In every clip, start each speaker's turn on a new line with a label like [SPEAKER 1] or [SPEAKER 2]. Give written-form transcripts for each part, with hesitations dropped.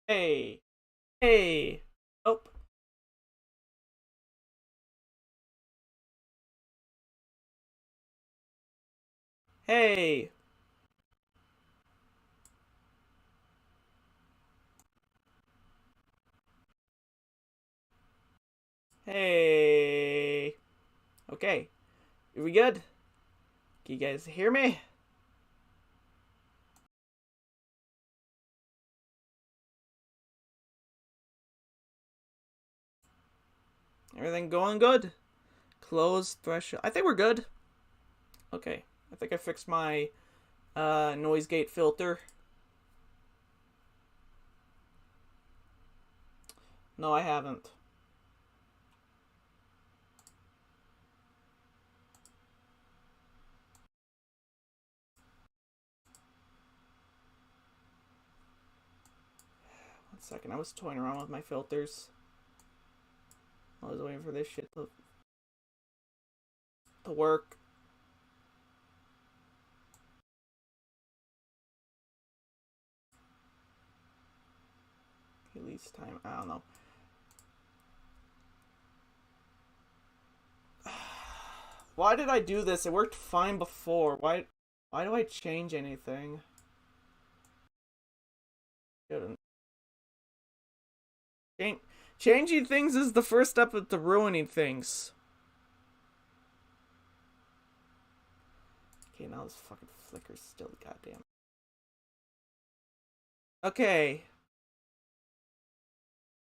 [SPEAKER 1] Hey. Hey. Oh. Hey. Hey. Okay. Are we good? Can you guys hear me? Everything going good? Close threshold. I think we're good. Okay. I think I fixed my noise gate filter. No, I haven't. One second. I was toying around with my filters. I was waiting for this shit to work. Release time. I don't know. Why did I do this? It worked fine before. Why do I change anything? Shouldn't. Changing things is the first step to ruining things. Okay, now this fucking flicker's still goddamn. Okay.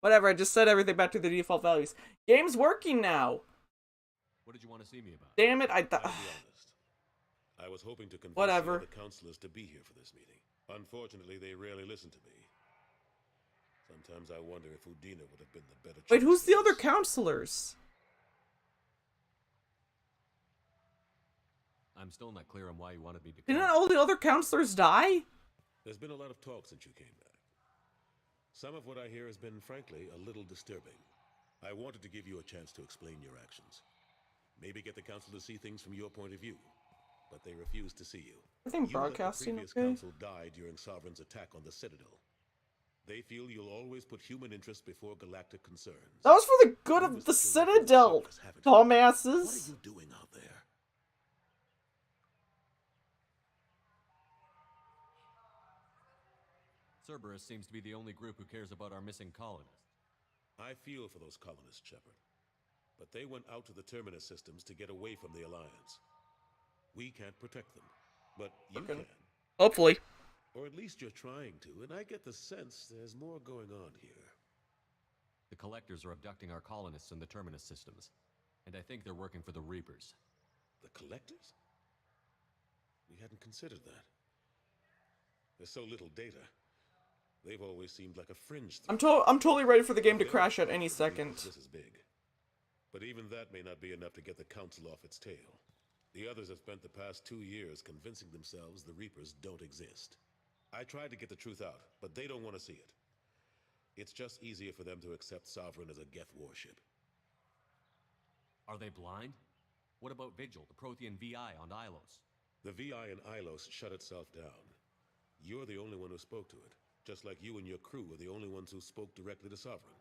[SPEAKER 1] Whatever, I just set everything back to the default values. Game's working now.
[SPEAKER 2] What did you want to see me about?
[SPEAKER 1] Damn it,
[SPEAKER 3] I'll be honest. I was hoping to convince
[SPEAKER 1] Whatever.
[SPEAKER 3] the other counselors to be here for this meeting. Unfortunately, they rarely listen to me. Sometimes I wonder if Udina would have been the better choice.
[SPEAKER 1] Wait, who's the other
[SPEAKER 3] this.
[SPEAKER 1] counselors?
[SPEAKER 2] I'm still not clear on why you wanted me to come.
[SPEAKER 1] Didn't all the other counselors die?
[SPEAKER 3] There's been a lot of talk since you came back. Some of what I hear has been, frankly, a little disturbing. I wanted to give you a chance to explain your actions. Maybe get the council to see things from your point of view. But they refuse to see you.
[SPEAKER 1] I think
[SPEAKER 3] You let the
[SPEAKER 1] broadcasting
[SPEAKER 3] previous
[SPEAKER 1] okay.
[SPEAKER 3] council die during Sovereign's attack on the Citadel. They feel you'll always put human interests before galactic concerns.
[SPEAKER 1] That was for the good of the Citadel, dumbasses.
[SPEAKER 3] What are you doing out there?
[SPEAKER 2] Cerberus seems to be the only group who cares about our missing colonists.
[SPEAKER 3] I feel for those colonists, Shepard. But they went out to the Terminus systems to get away from the Alliance. We can't protect them, but you can.
[SPEAKER 1] Hopefully.
[SPEAKER 3] Or at least you're trying to, and I get the sense there's more going on here.
[SPEAKER 2] The Collectors are abducting our colonists in the Terminus systems, and I think they're working for the Reapers.
[SPEAKER 3] The Collectors? We hadn't considered that. There's so little data. They've always seemed like a fringe threat.
[SPEAKER 1] I'm totally ready for the game to crash at any second.
[SPEAKER 3] This is big. But even that may not be enough to get the Council off its tail. The others have spent the past 2 years convincing themselves the Reapers don't exist. I tried to get the truth out, but they don't want to see it. It's just easier for them to accept Sovereign as a Geth warship.
[SPEAKER 2] Are they blind? What about Vigil, the Prothean VI on Ilos?
[SPEAKER 3] The VI in Ilos shut itself down. You're the only one who spoke to it, just like you and your crew are the only ones who spoke directly to Sovereign.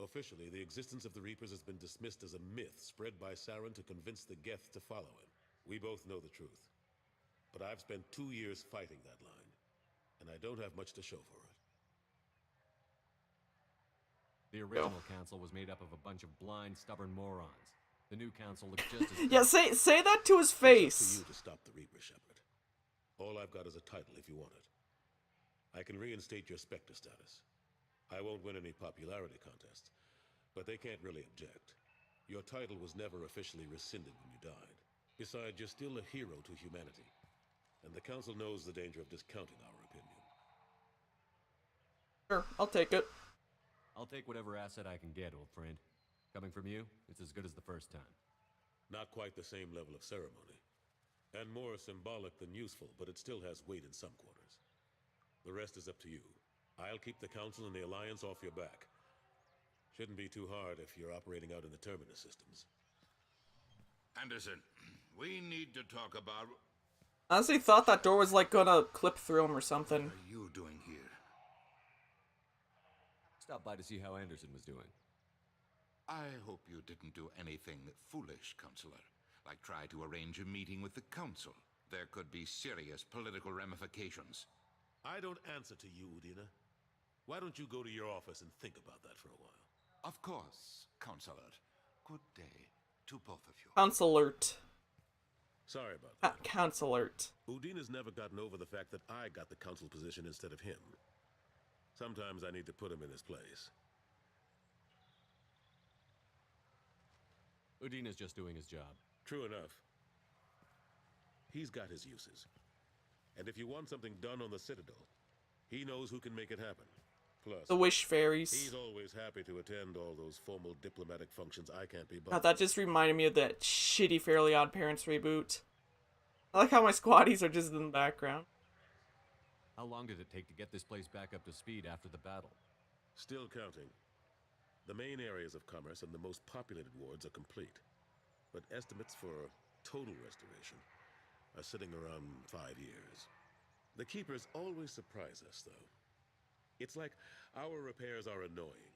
[SPEAKER 3] Officially, the existence of the Reapers has been dismissed as a myth spread by Saren to convince the Geth to follow him. We both know the truth. But I've spent 2 years fighting that line, and I don't have much to show for it.
[SPEAKER 2] The original council was made up of a bunch of blind, stubborn morons. The new council looks just as...
[SPEAKER 1] Yeah, say that to his
[SPEAKER 3] It's up
[SPEAKER 1] face.
[SPEAKER 3] to you to stop the Reaper, Shepard. All I've got is a title if you want it. I can reinstate your Spectre status. I won't win any popularity contests, but they can't really object. Your title was never officially rescinded when you died. Besides, you're still a hero to humanity, and the Council knows the danger of discounting our opinion.
[SPEAKER 1] Sure, I'll take it.
[SPEAKER 2] I'll take whatever asset I can get, old friend. Coming from you, it's as good as the first time.
[SPEAKER 3] Not quite the same level of ceremony, and more symbolic than useful, but it still has weight in some quarters. The rest is up to you. I'll keep the Council and the Alliance off your back. Shouldn't be too hard if you're operating out in the Terminus systems.
[SPEAKER 4] Anderson, we need to talk about...
[SPEAKER 1] I honestly thought that door was like gonna clip through him or something.
[SPEAKER 4] What are you doing here?
[SPEAKER 2] Stopped by to see how Anderson was doing.
[SPEAKER 4] I hope you didn't do anything foolish, Counselor. Like try to arrange a meeting with the Council. There could be serious political ramifications.
[SPEAKER 3] I don't answer to you, Udina. Why don't you go to your office and think about that for a while?
[SPEAKER 4] Of course, Counselor. Good day to both of you.
[SPEAKER 1] Counselort.
[SPEAKER 3] Sorry about that.
[SPEAKER 1] Counselort.
[SPEAKER 3] Udina's never gotten over the fact that I got the council position instead of him. Sometimes I need to put him in his place.
[SPEAKER 2] Udina's just doing his job.
[SPEAKER 3] True enough. He's got his uses. And if you want something done on the Citadel, he knows who can make it happen. Plus,
[SPEAKER 1] The Wish Fairies.
[SPEAKER 3] he's always happy to attend all those formal diplomatic functions I can't be
[SPEAKER 1] God,
[SPEAKER 3] bothered.
[SPEAKER 1] that just reminded me of that shitty Fairly Odd Parents reboot. I like how my squaddies are just in the background.
[SPEAKER 2] How long did it take to get this place back up to speed after the battle?
[SPEAKER 3] Still counting. The main areas of commerce and the most populated wards are complete. But estimates for total restoration are sitting around 5 years. The Keepers always surprise us, though. It's like our repairs are annoying.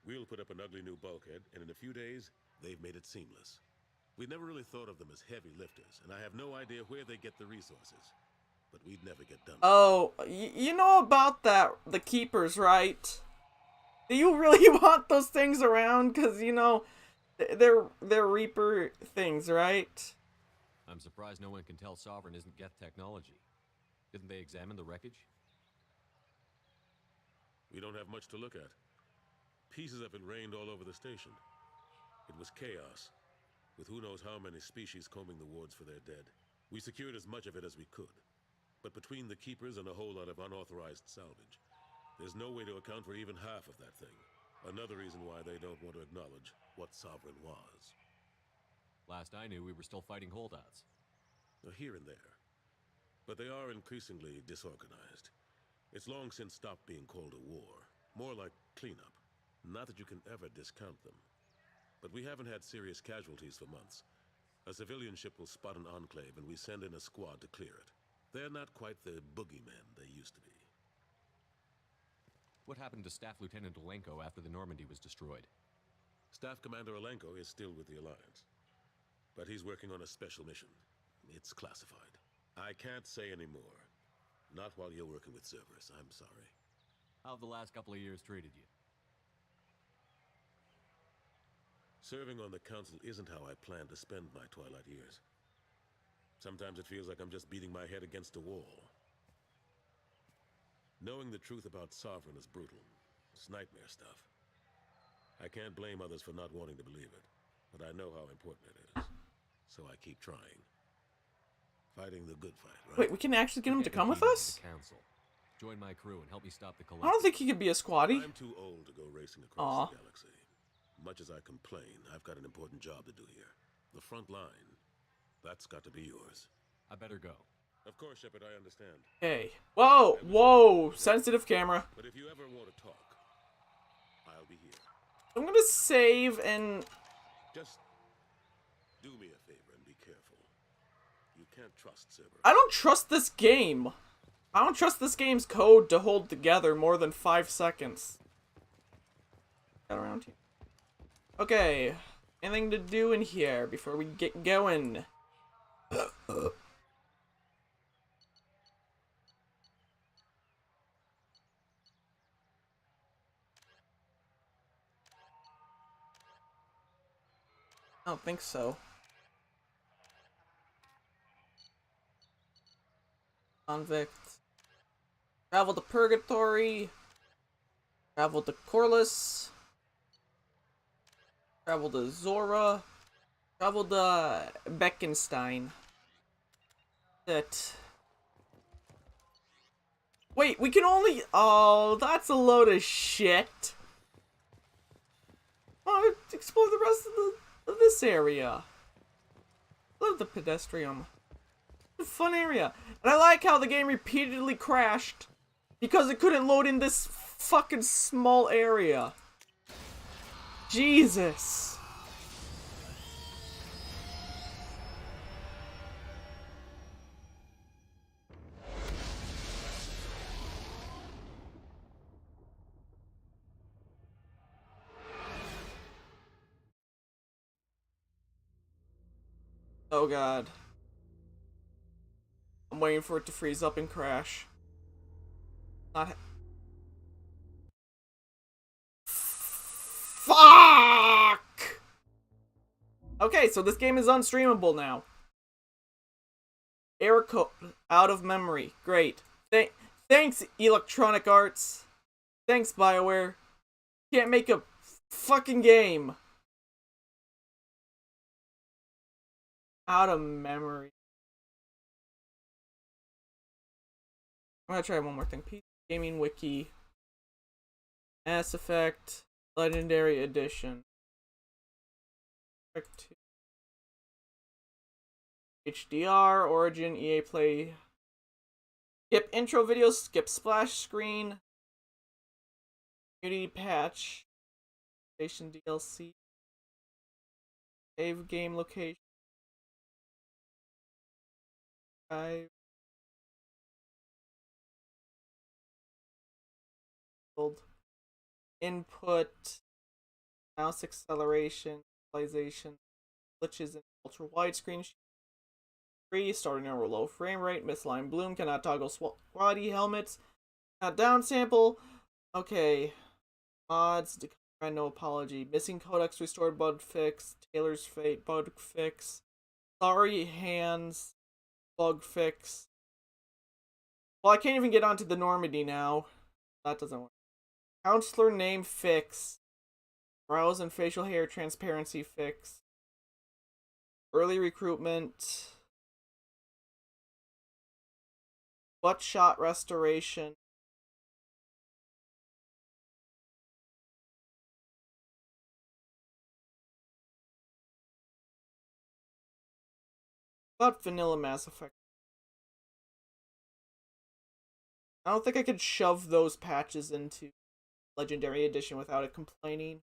[SPEAKER 3] We'll put up an ugly new bulkhead, and in a few days, they've made it seamless. We never really thought of them as heavy lifters, and I have no idea where they get the resources. But we'd never get done.
[SPEAKER 1] Oh, you know about that, the Keepers, right? Do you really want those things around? Because, you know, they're Reaper things, right?
[SPEAKER 2] I'm surprised no one can tell Sovereign isn't Geth technology. Didn't they examine the wreckage?
[SPEAKER 3] We don't have much to look at. Pieces of it rained all over the station. It was chaos, with who knows how many species combing the wards for their dead. We secured as much of it as we could. But between the Keepers and a whole lot of unauthorized salvage, there's no way to account for even half of that thing. Another reason why they don't want to acknowledge what Sovereign was.
[SPEAKER 2] Last I knew, we were still fighting holdouts.
[SPEAKER 3] Here and there. But they are increasingly disorganized. It's long since stopped being called a war. More like cleanup. Not that you can ever discount them. But we haven't had serious casualties for months. A civilian ship will spot an enclave and we send in a squad to clear it. They're not quite the boogeymen they used to be.
[SPEAKER 2] What happened to Staff Lieutenant Olenko after the Normandy was destroyed?
[SPEAKER 3] Staff Commander Olenko is still with the Alliance. But he's working on a special mission. It's classified. I can't say any more. Not while you're working with Cerberus, I'm sorry.
[SPEAKER 2] How have the last couple of years treated you?
[SPEAKER 3] Serving on the Council isn't how I plan to spend my twilight years. Sometimes it feels like I'm just beating my head against a wall. Knowing the truth about Sovereign is brutal. It's nightmare stuff. I can't blame others for not wanting to believe it, but I know how important it is. So I keep trying. Fighting the good fight, right?
[SPEAKER 1] Wait, we can actually get him to come with us?
[SPEAKER 2] The Council. Join my crew and help me stop the
[SPEAKER 1] I
[SPEAKER 2] collapse.
[SPEAKER 1] don't think he could be a squaddie.
[SPEAKER 3] I'm too old to go racing across
[SPEAKER 1] Aw.
[SPEAKER 3] the galaxy. Much as I complain, I've got an important job to do here. The front line. That's got to be yours.
[SPEAKER 2] I better go.
[SPEAKER 3] Of course, Shepard, I understand.
[SPEAKER 1] Hey. Whoa, whoa, sensitive camera.
[SPEAKER 3] But if you ever want to talk, I'll be here.
[SPEAKER 1] I'm gonna save and...
[SPEAKER 3] Just do me a favor and be careful. You can't trust Cerberus.
[SPEAKER 1] I don't trust this game. I don't trust this game's code to hold together more than 5 seconds. Got around here. Okay. Anything to do in here before we get going? I don't think so. Convict. Travel to Purgatory. Travel to Corliss. Travel to Zora. Travel to Beckenstein. That. Wait, we can only. Oh, that's a load of shit. Oh, explore the rest of this area. Love the pedestrian. It's a fun area. And I like how the game repeatedly crashed because it couldn't load in this fucking small area. Jesus. Oh god. I'm waiting for it to freeze up and crash. Not. Fuck! Okay, so this game is unstreamable now. Error code out of memory. Great. Thanks, Electronic Arts. Thanks, BioWare. Can't make a fucking game. Out of memory. I'm gonna try one more thing. PC Gaming Wiki. Mass Effect Legendary Edition. HDR, Origin, EA Play. Skip intro videos, skip splash screen. Community patch. Station DLC. Save game location. Input. Mouse acceleration. Stabilization. Glitches in ultra widescreen. Free, starting over low frame rate, misaligned bloom, cannot toggle squatty helmets, not downsample. Okay. Mods, no apology. Missing codecs restored bug fix, Taylor's Fate bug fix, sorry hands bug fix. Well, I can't even get onto the Normandy now. That doesn't work. Counselor name fix. Brows and facial hair transparency fix. Early recruitment. Butt shot restoration. About vanilla Mass Effect. I don't think I could shove those patches into Legendary Edition without it complaining.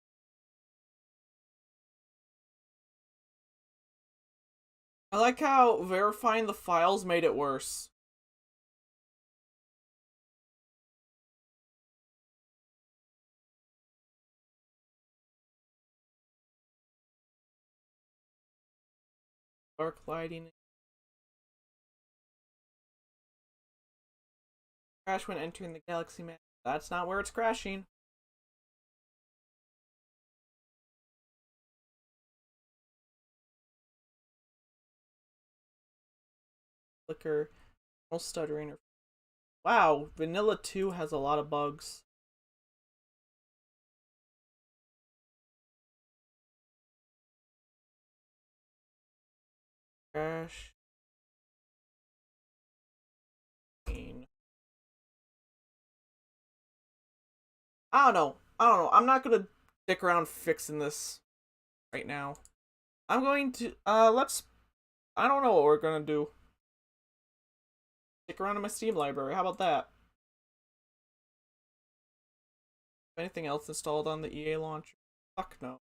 [SPEAKER 1] I like how verifying the files made it worse. Dark lighting. Crash when entering the galaxy map. That's not where it's crashing. Flicker. No stuttering. Wow, Vanilla 2 has a lot of bugs. Crash. I don't know. I'm not gonna stick around fixing this right now. I'm going to I don't know what we're gonna do. Stick around in my Steam library. How about that? Anything else installed on the EA launcher? Fuck no.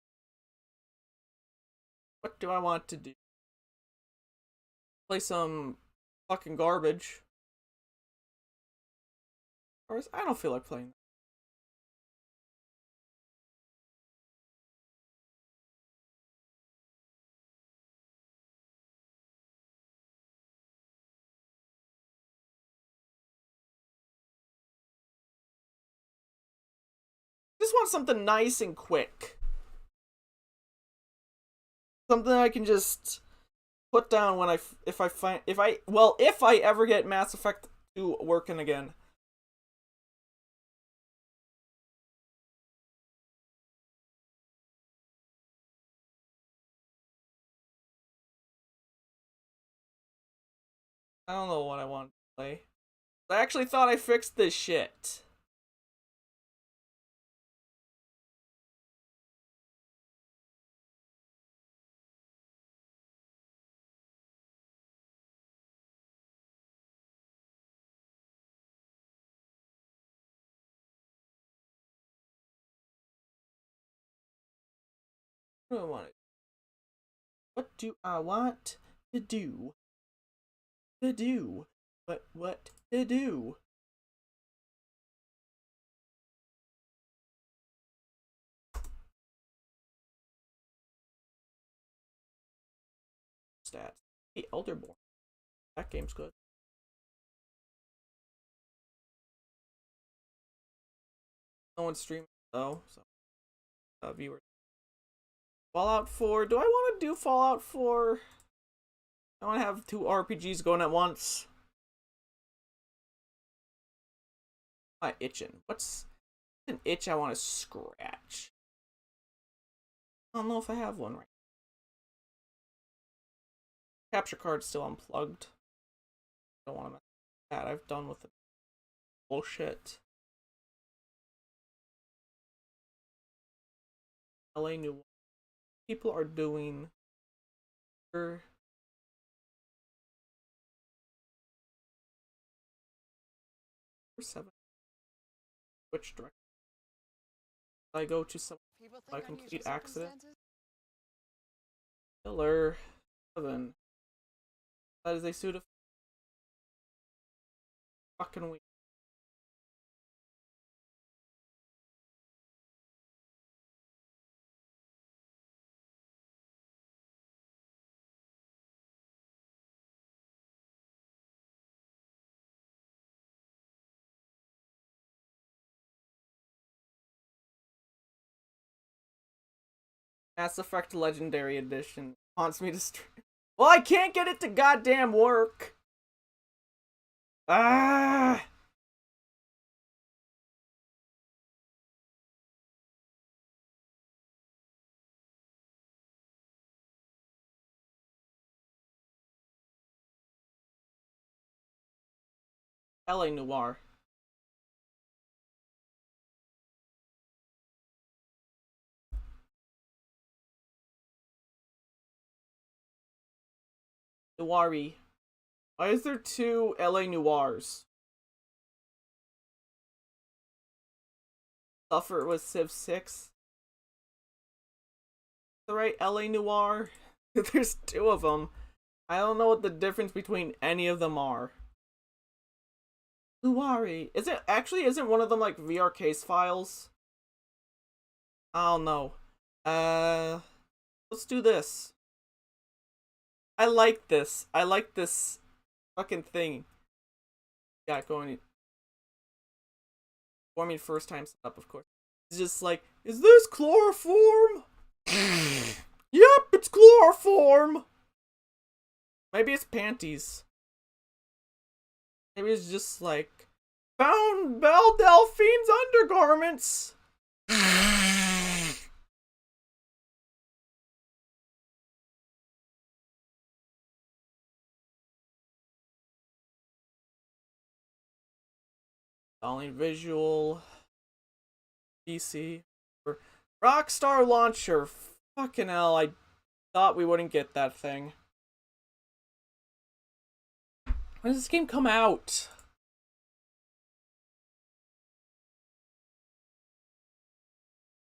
[SPEAKER 1] What do I want to do? Play some fucking garbage. Or I don't feel like playing that. Just want something nice and quick. Something I can just put down when if I ever get Mass Effect 2 working again. I don't know what I want to play. I actually thought I fixed this shit. What do I want? What do I want to do? To do? What to do? Stats. The Elderborn. That game's good. No one's streaming though, so viewers. Fallout 4. Do I want to do Fallout 4? I want to have 2 RPGs going at once. I'm itching. What's an itch I want to scratch? I don't know if I have one right. Capture card's still unplugged. Don't want to mess with that. I've done with the bullshit. LA New. People are doing. 7. Which direction? I go to some by complete accident. Killer 7. That is a suit of fucking week. Mass Effect Legendary Edition wants me to stream. Well, I can't get it to goddamn work. Ah. LA Noire. Noiri. Why is there 2 LA Noirs? Suffer was Civ 6. The right LA Noir? There's 2 of them. I don't know what the difference between any of them are. Noiri. Is it actually isn't one of them like VR case files? I don't know. Let's do this. I like this. I like this fucking thing. Yeah, going. Well, I mean, first time set up, of course. It's just like, is this chloroform? Yep, it's chloroform. Maybe it's panties. Maybe it's just like, found Belle Delphine's undergarments. Only visual. PC. Rockstar Launcher. Fucking hell, I thought we wouldn't get that thing. When does this game come out?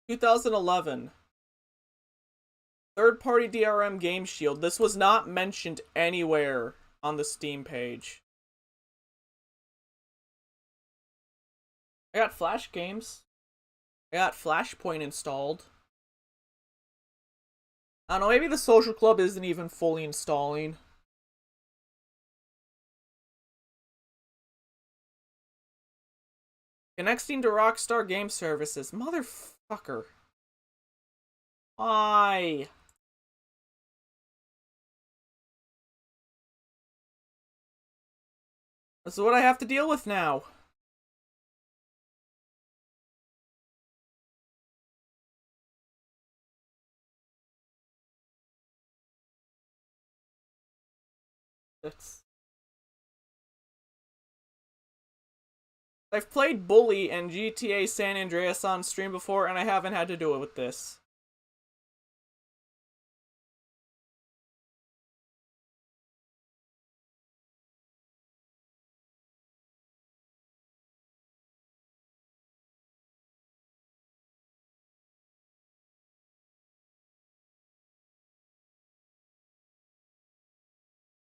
[SPEAKER 1] $2011. Third-party DRM Game Shield. This was not mentioned anywhere on the Steam page. I got Flash games. I got Flashpoint installed. I don't know, maybe the Social Club isn't even fully installing. Connecting to Rockstar Game Services. Motherfucker. Why? This is what I have to deal with now. I've played Bully and GTA San Andreas on stream before, and I haven't had to do it with this.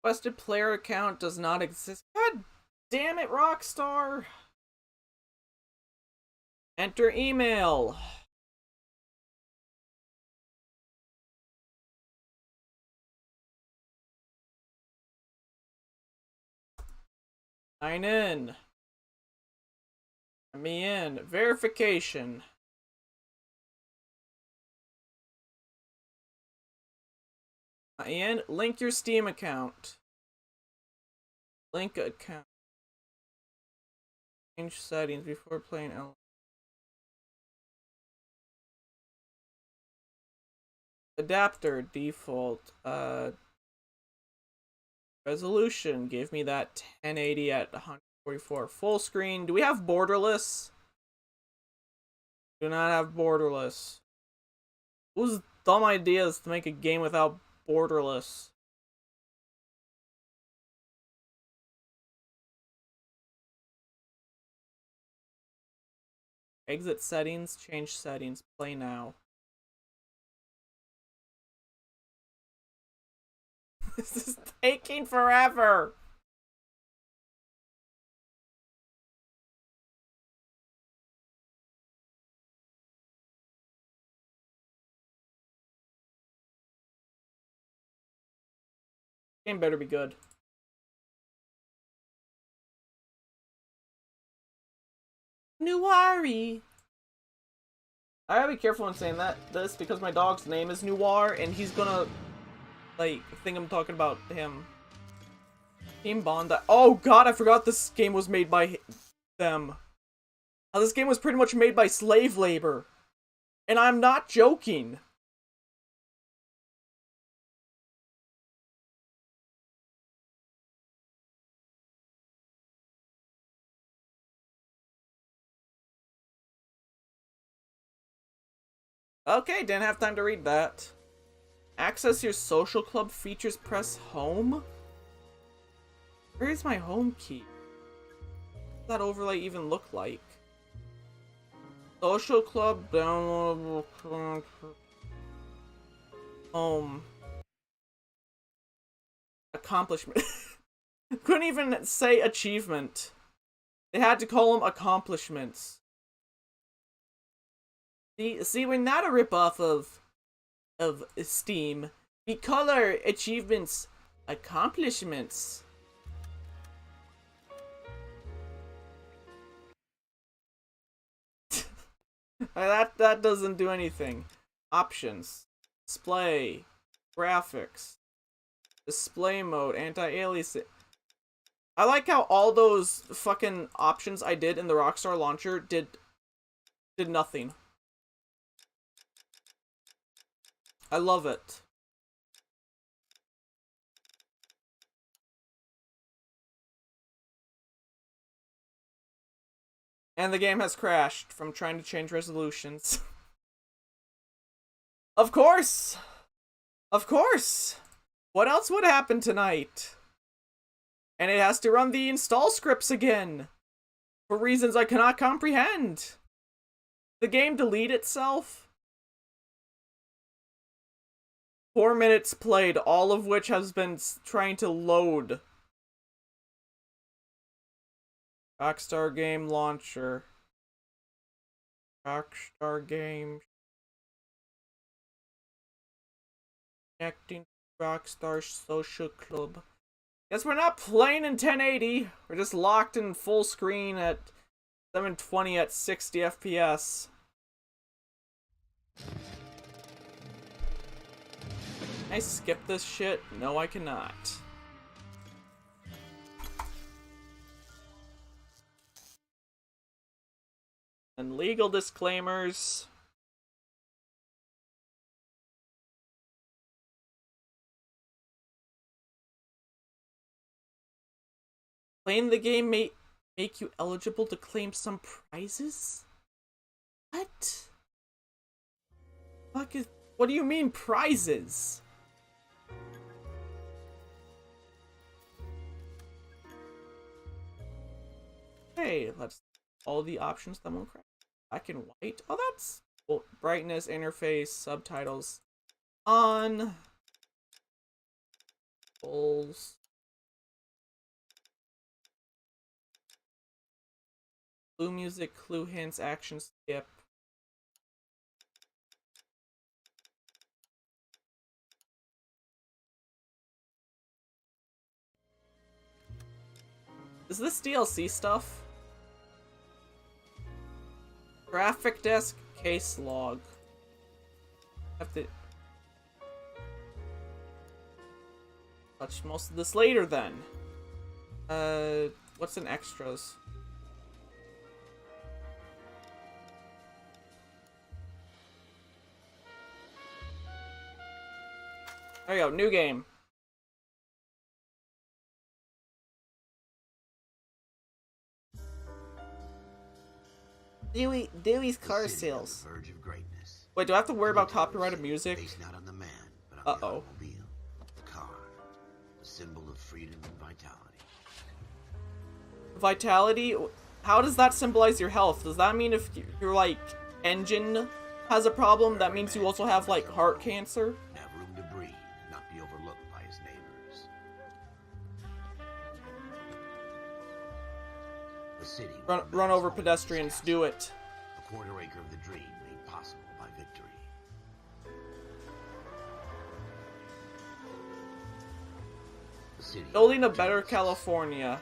[SPEAKER 1] Requested player account does not exist. God damn it, Rockstar! Enter email. Sign in. Let me in. Verification. And link your Steam account. Link account. Change settings before playing L. Adapter default. Resolution gave me that 1080 at 144. Full screen. Do we have borderless? Do not have borderless. Whose dumb idea is to make a game without borderless? Exit settings, change settings, play now. This is taking forever. Game better be good. Nuari. I gotta be careful when saying this because my dog's name is Noir and he's gonna like think I'm talking about him. Team Bondi. Oh god, I forgot this game was made by them. This game was pretty much made by slave labor. And I'm not joking. Okay, didn't have time to read that. Access your social club features, press home? Where is my home key? What does that overlay even look like? Social club downloadable home. Accomplishment. Couldn't even say achievement. They had to call them accomplishments. See, we're not a ripoff of Steam. We call our achievements accomplishments. That doesn't do anything. Options, display, graphics, display mode, anti-aliasing. I like how all those fucking options I did in the Rockstar launcher did nothing. I love it. And the game has crashed from trying to change resolutions. Of course! Of course! What else would happen tonight? And it has to run the install scripts again! For reasons I cannot comprehend! The game delete itself? 4 minutes played, all of which has been trying to load. Rockstar Game Launcher. Rockstar Game. Connecting to Rockstar Social Club. Guess we're not playing in 1080. We're just locked in full screen at 720 at 60 FPS. Can I skip this shit? No, I cannot. And legal disclaimers. Playing the game may make you eligible to claim some prizes? What? What do you mean prizes? Hey, let's all the options that black and white. Oh, that's cool. Brightness, interface, subtitles on. Goals. Clue music, clue hints, action skip. Is this DLC stuff? Graphic desk case log. Have to touch most of this later then. What's in extras? There you go, new game. Dewey's car sales.
[SPEAKER 5] On the verge of greatness.
[SPEAKER 1] Wait, do I have to worry about copyrighted music?
[SPEAKER 5] Based not on the man, but on the
[SPEAKER 1] Uh-oh.
[SPEAKER 5] automobile, the car, the symbol of freedom and vitality.
[SPEAKER 1] Vitality? How does that symbolize your health? Does that mean if your, like, engine has a problem, that means you also have, like, heart cancer?
[SPEAKER 5] And have room to breathe and not be overlooked by his neighbors. The city.
[SPEAKER 1] Run over pedestrians, do it.
[SPEAKER 5] A quarter acre of the dream made possible by victory. The city.
[SPEAKER 1] Building a better California.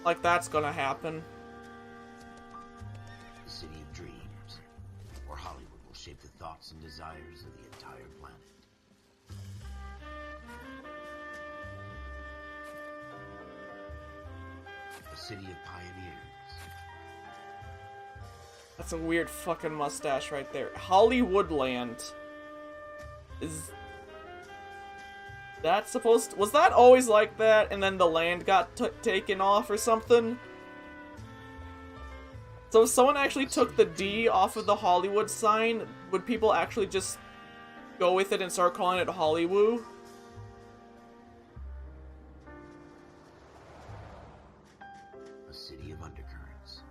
[SPEAKER 1] Like that's gonna happen.
[SPEAKER 5] The city of dreams, where Hollywood will shape the thoughts and desires of the entire planet. The city of pioneers.
[SPEAKER 1] That's a weird fucking mustache right there. Hollywoodland. Is that supposed to... Was that always like that and then the land got taken off or something? So if someone actually took the D off of the Hollywood sign, would people actually just go with it and start calling it Hollywood?
[SPEAKER 5] A city of undercurrents,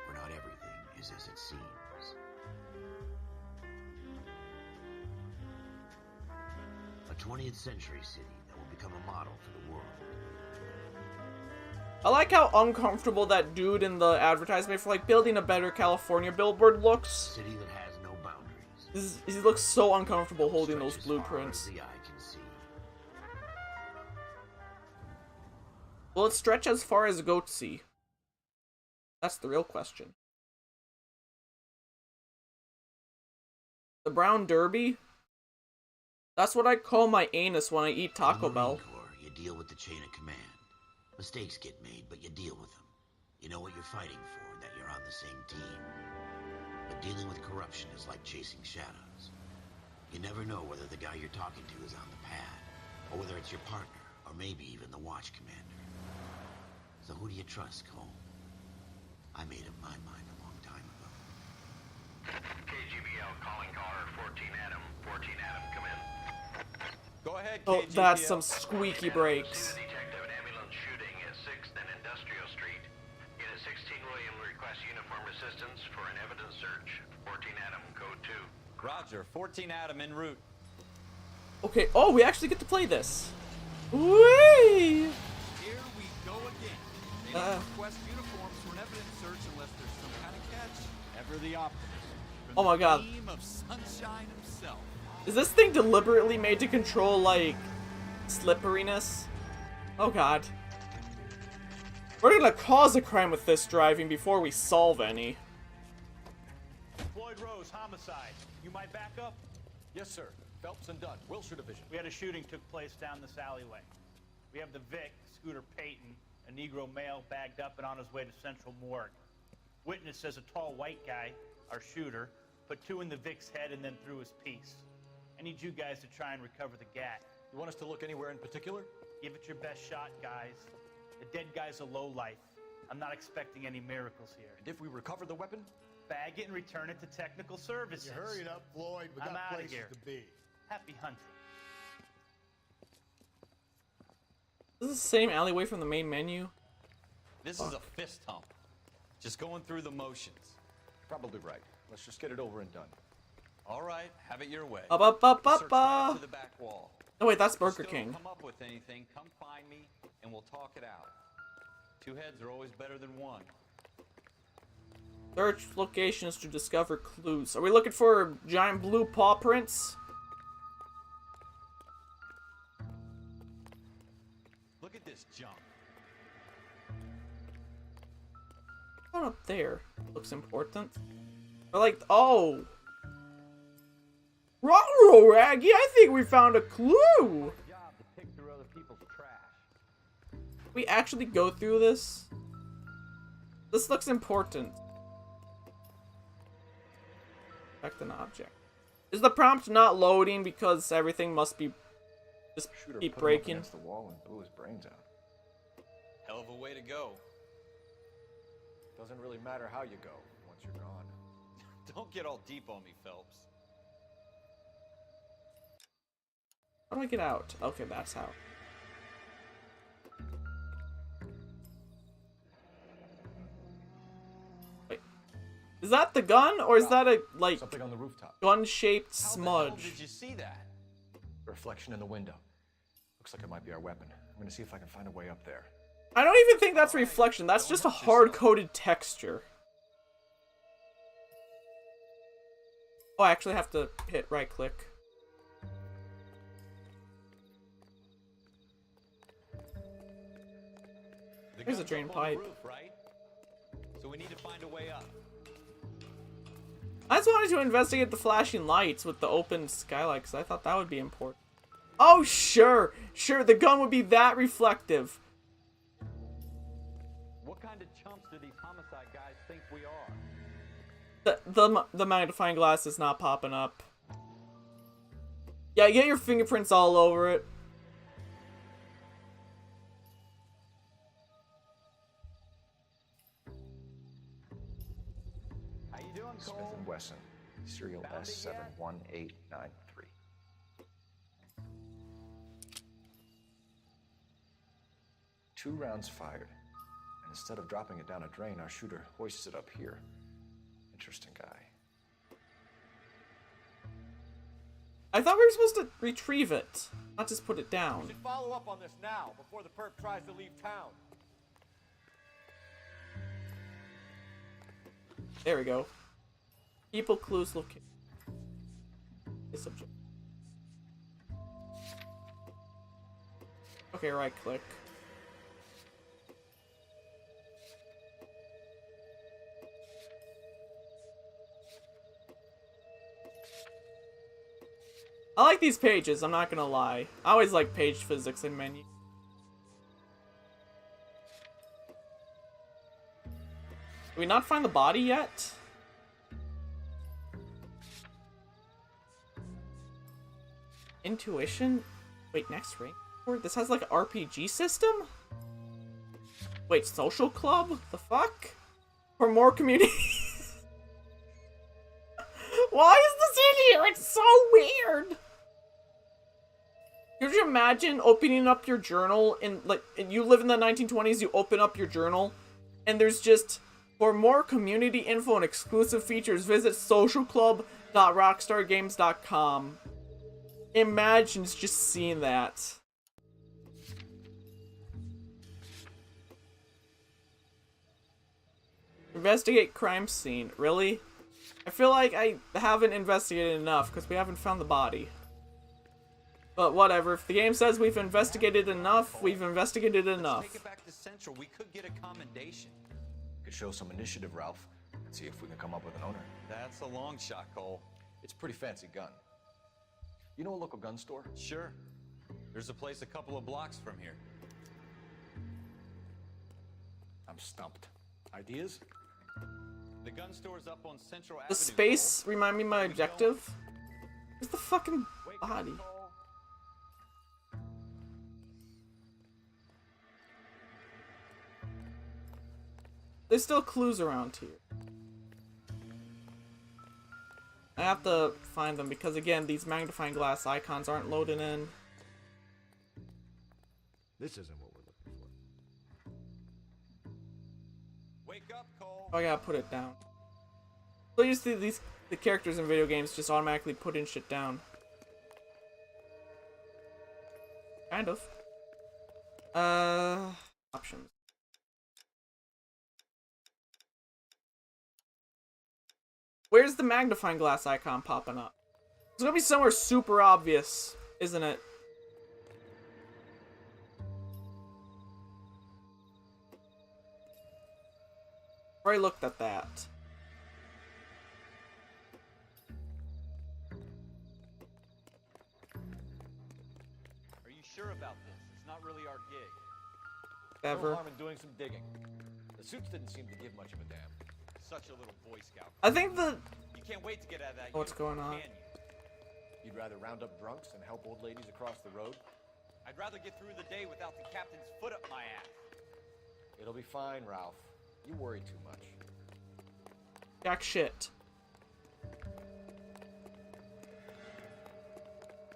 [SPEAKER 5] where not everything is as it seems. A 20th century city that will become a model for the world.
[SPEAKER 1] I like how uncomfortable that dude in the advertisement for like building a better California billboard
[SPEAKER 5] A
[SPEAKER 1] looks.
[SPEAKER 5] city that has no boundaries.
[SPEAKER 1] He looks so uncomfortable holding those
[SPEAKER 5] Stretch as far
[SPEAKER 1] blueprints.
[SPEAKER 5] as the eye can see.
[SPEAKER 1] Will it stretch as far as goats see? That's the real question. The Brown Derby? That's what I call my anus when I eat Taco
[SPEAKER 5] In the
[SPEAKER 1] Bell.
[SPEAKER 5] Marine Corps, you deal with the chain of command. Mistakes get made, but you deal with them. You know what you're fighting for, that you're on the same team. But dealing with corruption is like chasing shadows. You never know whether the guy you're talking to is on the pad, or whether it's your partner, or maybe even the watch commander. So who do you trust, Cole? I made up my mind a long time ago.
[SPEAKER 6] KGBL calling caller 14 Adam. 14 Adam, come in.
[SPEAKER 2] Go ahead,
[SPEAKER 1] Oh,
[SPEAKER 2] KGPL.
[SPEAKER 1] that's some squeaky brakes.
[SPEAKER 6] Seen a detective an ambulance shooting at 6th and Industrial Street. Unit 16 William requests uniform assistance for an evidence search. 14 Adam, code 2.
[SPEAKER 2] Roger, 14 Adam en route.
[SPEAKER 1] Okay, oh, we actually get to play this. Whee!
[SPEAKER 7] Here we go again. They don't request uniforms for an evidence search unless there's some kind of catch. Ever the optimist. From
[SPEAKER 1] Oh my
[SPEAKER 7] the
[SPEAKER 1] God.
[SPEAKER 7] Beam of sunshine himself.
[SPEAKER 1] Is this thing deliberately made to control, like, slipperiness? Oh god. We're gonna cause a crime with this driving before we solve any.
[SPEAKER 8] Floyd Rose, homicide. You might back up?
[SPEAKER 9] Yes, sir. Phelps and Dunn, Wilshire Division.
[SPEAKER 8] We had a shooting took place down this alleyway. We have the Vic, Scooter Payton, a Negro male bagged up and on his way to Central Morgue. Witness says a tall white guy, our shooter, put 2 in the Vic's head and then threw his piece. I need you guys to try and recover the gat.
[SPEAKER 9] You want us to look anywhere in particular?
[SPEAKER 8] Give it your best shot, guys. The dead guy's a lowlife. I'm not expecting any miracles here.
[SPEAKER 9] And if we recover the weapon?
[SPEAKER 8] Bag it and return it to technical services.
[SPEAKER 10] You hurry it up, Floyd. We
[SPEAKER 8] I'm
[SPEAKER 10] got
[SPEAKER 8] outta
[SPEAKER 10] places
[SPEAKER 8] here.
[SPEAKER 10] to be.
[SPEAKER 8] Happy hunting.
[SPEAKER 1] This is the same alleyway from the main menu.
[SPEAKER 2] This is a fist hump. Just going through the motions.
[SPEAKER 9] Probably right. Let's just get it over and done.
[SPEAKER 2] All right, have it your way.
[SPEAKER 1] Up, up, up,
[SPEAKER 2] Search
[SPEAKER 1] up,
[SPEAKER 2] right up to the back wall.
[SPEAKER 1] Oh wait, that's
[SPEAKER 2] If you
[SPEAKER 1] Burger
[SPEAKER 2] still
[SPEAKER 1] King.
[SPEAKER 2] Come up with anything, come find me, and we'll talk it out. 2 heads are always better than 1.
[SPEAKER 1] Search locations to discover clues. Are we looking for giant blue paw prints?
[SPEAKER 2] Look at this junk.
[SPEAKER 1] What up there? Looks important. Or like, oh. Ruh-roh, Raggy, I think we found a clue! We actually go through this? This looks important. Select an object. Is the prompt not loading because everything must be just
[SPEAKER 9] Shooter
[SPEAKER 1] keep
[SPEAKER 9] put him up
[SPEAKER 1] breaking?
[SPEAKER 9] against the wall and blew his brains out.
[SPEAKER 7] Hell of a way to go.
[SPEAKER 9] Doesn't really matter how you go once you're gone.
[SPEAKER 7] Don't get all deep on me, Phelps.
[SPEAKER 1] How do I get out? Okay, that's how. Wait. Is that the gun, or is that a, like,
[SPEAKER 9] Something on the rooftop.
[SPEAKER 1] gun-shaped
[SPEAKER 7] How the hell
[SPEAKER 1] smudge?
[SPEAKER 7] did you see that?
[SPEAKER 9] A reflection in the window. Looks like it might be our weapon. I'm gonna see if I can find a way up there.
[SPEAKER 1] I don't even think that's reflection. That's just a hard-coded texture. Oh, I actually have to hit right-click. There's a drain pipe.
[SPEAKER 7] Roof, right? So we need to find a way up.
[SPEAKER 1] I just wanted to investigate the flashing lights with the open skylight because I thought that would be important. Oh, sure. Sure, the gun would be that reflective.
[SPEAKER 7] What kind of chumps do these homicide guys think we are?
[SPEAKER 1] The magnifying glass is not popping up. Yeah, get your fingerprints all over it.
[SPEAKER 7] How you doing,
[SPEAKER 9] Smith
[SPEAKER 7] Cole?
[SPEAKER 9] & Wesson, serial
[SPEAKER 7] Found it yet?
[SPEAKER 9] S71893. Two rounds fired, and instead of dropping it down a drain, our shooter hoists it up here. Interesting guy.
[SPEAKER 1] I thought we were supposed to retrieve it, not just put it down.
[SPEAKER 9] We should follow up on this now, before the perp tries to leave town.
[SPEAKER 1] There we go. People, clues, location. This subject. Okay, right click. I like these pages, I'm not gonna lie. I always like page physics in menus. Did we not find the body yet? Intuition? Wait, next ring? This has like an RPG system? Wait, social club? The fuck? For more community? Why is this in here? It's so weird! Could you imagine opening up your journal and like you live in the 1920s, you open up your journal and there's just for more community info and exclusive features, visit socialclub.rockstargames.com. Imagine just seeing that. Investigate crime scene. Really? I feel like I haven't investigated enough because we haven't found the body. But whatever, if the game says we've investigated enough, we've investigated enough.
[SPEAKER 7] Take it back to Central. We could get a commendation.
[SPEAKER 9] Could show some initiative, Ralph, and see if we can come up with an owner.
[SPEAKER 7] That's a long shot, Cole.
[SPEAKER 9] It's a pretty fancy gun. You know a local gun store?
[SPEAKER 7] Sure. There's a place a couple of blocks from here.
[SPEAKER 9] I'm stumped. Ideas?
[SPEAKER 7] The gun store's up on Central Avenue.
[SPEAKER 1] The space remind me of my objective. Where's the fucking body? There's still clues around here. I have to find them because again, these magnifying glass icons aren't loading in.
[SPEAKER 10] This isn't what we're looking for.
[SPEAKER 7] Wake up, Cole.
[SPEAKER 1] Oh, I gotta put it down. So you see the characters in video games just automatically putting shit down. Kind of. Options. Where's the magnifying glass icon popping up? It's gonna be somewhere super obvious, isn't it? Already looked at that.
[SPEAKER 7] Are you sure about this? It's not really our gig.
[SPEAKER 1] Ever.
[SPEAKER 10] No harm in doing some digging. The suits didn't seem to give much of a damn.
[SPEAKER 7] Such a little Boy Scout.
[SPEAKER 1] I think the...
[SPEAKER 7] You can't wait to get out of that.
[SPEAKER 1] What's going
[SPEAKER 7] uniform,
[SPEAKER 1] on?
[SPEAKER 7] can you?
[SPEAKER 10] You'd rather round up drunks and help old ladies across the road?
[SPEAKER 7] I'd rather get through the day without the captain's foot up my ass.
[SPEAKER 10] It'll be fine, Ralph. You worry too much.
[SPEAKER 1] Jack shit.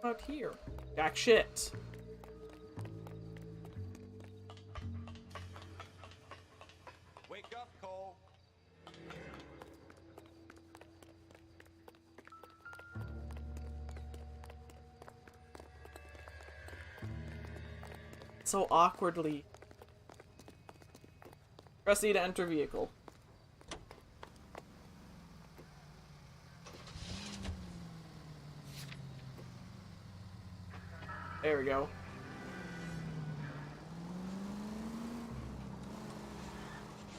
[SPEAKER 1] Out here. Jack shit.
[SPEAKER 7] Wake up, Cole.
[SPEAKER 1] So awkwardly. Press E to enter vehicle. There we go.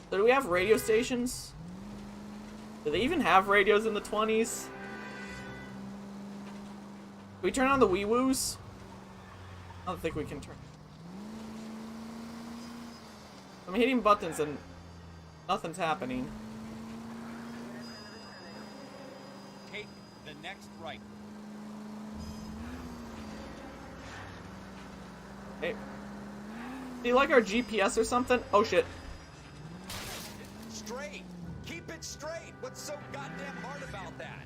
[SPEAKER 1] So do we have radio stations? Do they even have radios in the 20s? Can we turn on the wee-woos? I don't think we can turn. I'm hitting buttons and nothing's happening.
[SPEAKER 7] Take the next right.
[SPEAKER 1] Hey. Do you like our GPS or something? Oh shit.
[SPEAKER 7] Straight. Keep it straight. What's so goddamn hard about that?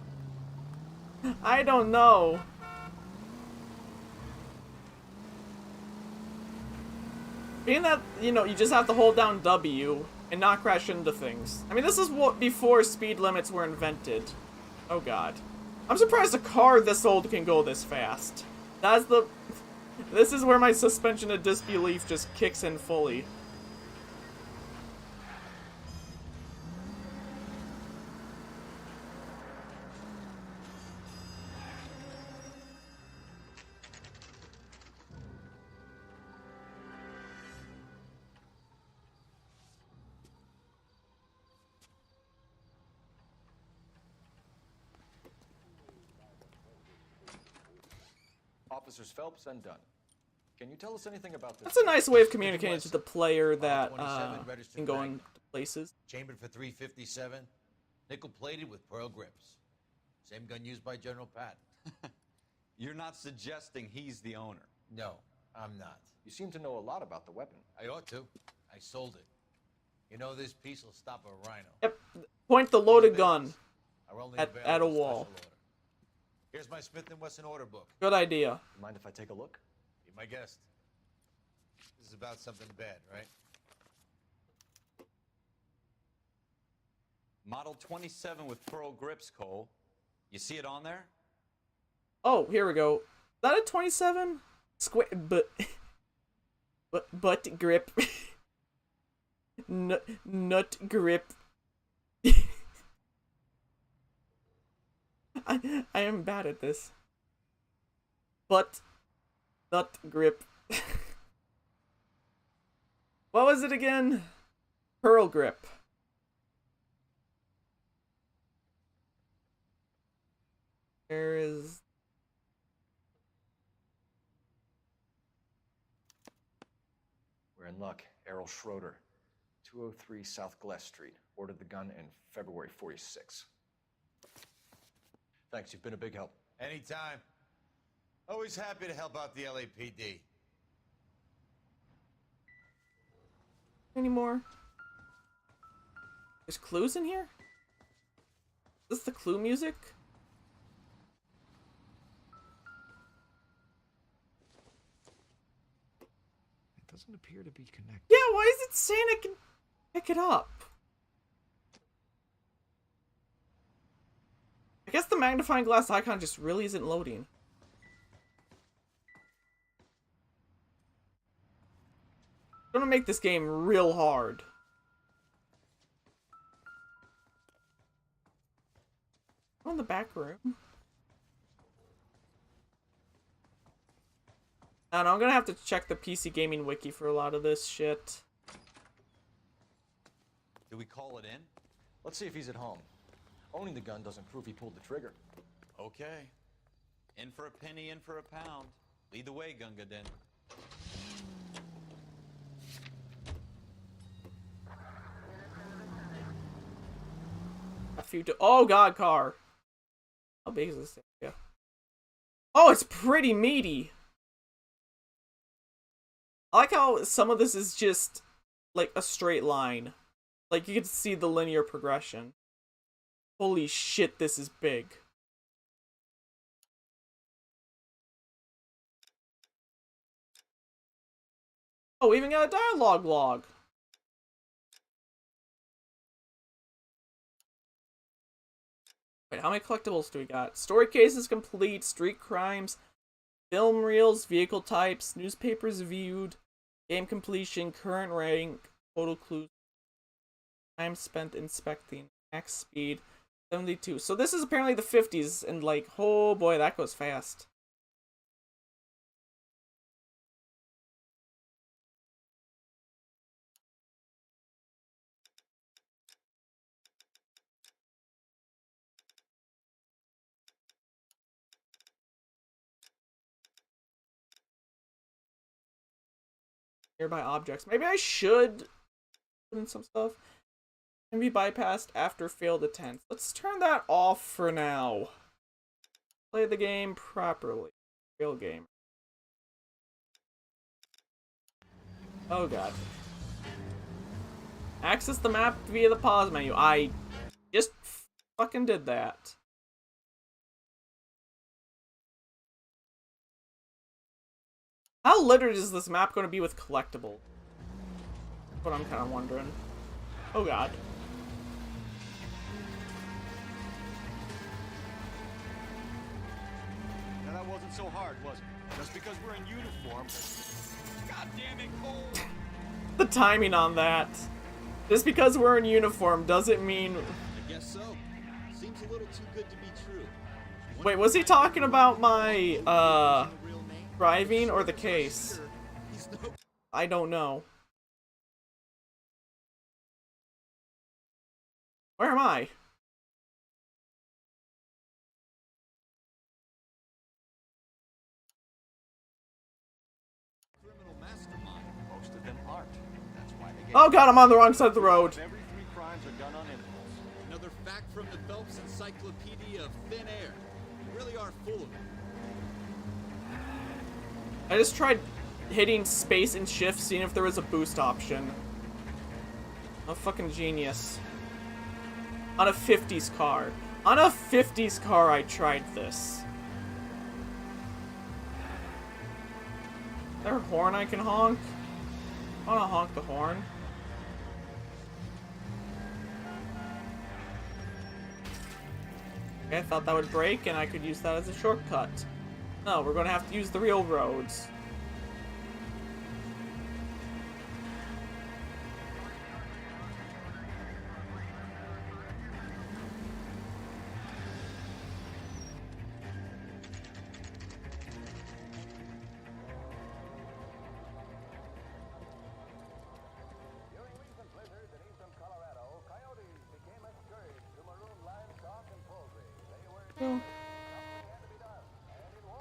[SPEAKER 1] I don't know. Being that, you know, you just have to hold down W and not crash into things. I mean, this is what before speed limits were invented. Oh god. I'm surprised a car this old can go this fast. That's the... This is where my suspension of disbelief just kicks in fully.
[SPEAKER 9] Officers Phelps and Dunn. Can you tell us anything about this?
[SPEAKER 1] That's a nice way of communicating to the player that can go into places.
[SPEAKER 5] Chambered for 357, nickel plated with pearl grips. Same gun used by General Patton.
[SPEAKER 7] You're not suggesting he's the owner.
[SPEAKER 5] No, I'm not.
[SPEAKER 9] You seem to know a lot about the weapon.
[SPEAKER 5] I ought to. I sold it. You know, this piece will stop a rhino.
[SPEAKER 1] Yep. Point the loaded gun
[SPEAKER 5] Are only
[SPEAKER 1] at a
[SPEAKER 5] available
[SPEAKER 1] wall.
[SPEAKER 5] special order. Here's my Smith & Wesson order book.
[SPEAKER 1] Good idea.
[SPEAKER 9] Mind if I take a look?
[SPEAKER 5] Be my guest. This is about something bad, right?
[SPEAKER 7] Model 27 with pearl grips, Cole. You see it on there?
[SPEAKER 1] Oh, here we go. Is that a 27? Butt grip. Nut grip. I am bad at this. Butt nut grip. What was it again? Pearl grip. There is...
[SPEAKER 9] We're in luck. Errol Schroeder, 203 South Glass Street. Ordered the gun in February 46. Thanks, you've been a big help.
[SPEAKER 5] Anytime. Always happy to help out the LAPD.
[SPEAKER 1] Any more? There's clues in here? Is this the clue music?
[SPEAKER 10] It doesn't appear to be connected.
[SPEAKER 1] Yeah, why is it saying I can pick it up? I guess the magnifying glass icon just really isn't loading. I'm gonna make this game real hard. I'm in the back room. I don't know, I'm gonna have to check the PC Gaming Wiki for a lot of this shit.
[SPEAKER 7] Do we call it in?
[SPEAKER 9] Let's see if he's at home. Owning the gun doesn't prove he pulled the trigger.
[SPEAKER 7] Okay. In for a penny, in for a pound. Lead the way, Gunga Din.
[SPEAKER 1] A few. Oh God, car. How big is this area? Oh, it's pretty meaty. I like how some of this is just like a straight line. Like you can see the linear progression. Holy shit, this is big. Oh, we even got a dialogue log. Wait, how many collectibles do we got? Story cases complete, street crimes, film reels, vehicle types, newspapers viewed, game completion, current rank, total clues, time spent inspecting, max speed, 72. So this is apparently the 50s, and like, oh boy, that goes fast. Nearby objects. Maybe I should put in some stuff. Can be bypassed after failed attempts. Let's turn that off for now. Play the game properly. Real game. Oh God. Access the map via the pause menu. I just fucking did that. How littered is this map going to be with collectibles? That's what I'm kind of wondering. Oh God.
[SPEAKER 7] Now that wasn't so hard, was it? Just because we're in uniform. God damn it, Cole!
[SPEAKER 1] The timing on that. Just because we're in uniform doesn't mean...
[SPEAKER 7] I guess so. Seems a little too good to be true.
[SPEAKER 1] Wait, was he talking about my, driving or the case? I don't know. Where am I?
[SPEAKER 7] Criminal mastermind. Most of them aren't. That's why they get
[SPEAKER 1] Oh God, I'm on the wrong side of the road.
[SPEAKER 9] Every 3 crimes are done on impulse.
[SPEAKER 7] another fact from the Phelps Encyclopedia of Thin Air. You really are full of it.
[SPEAKER 1] I just tried hitting space and shift, seeing if there was a boost option. I'm a fucking genius. On a 50s car. On a 50s car, I tried this. Is there a horn I can honk? I wanna honk the horn. Okay, I thought that would break and I could use that as a shortcut. No, we're gonna have to use the real roads.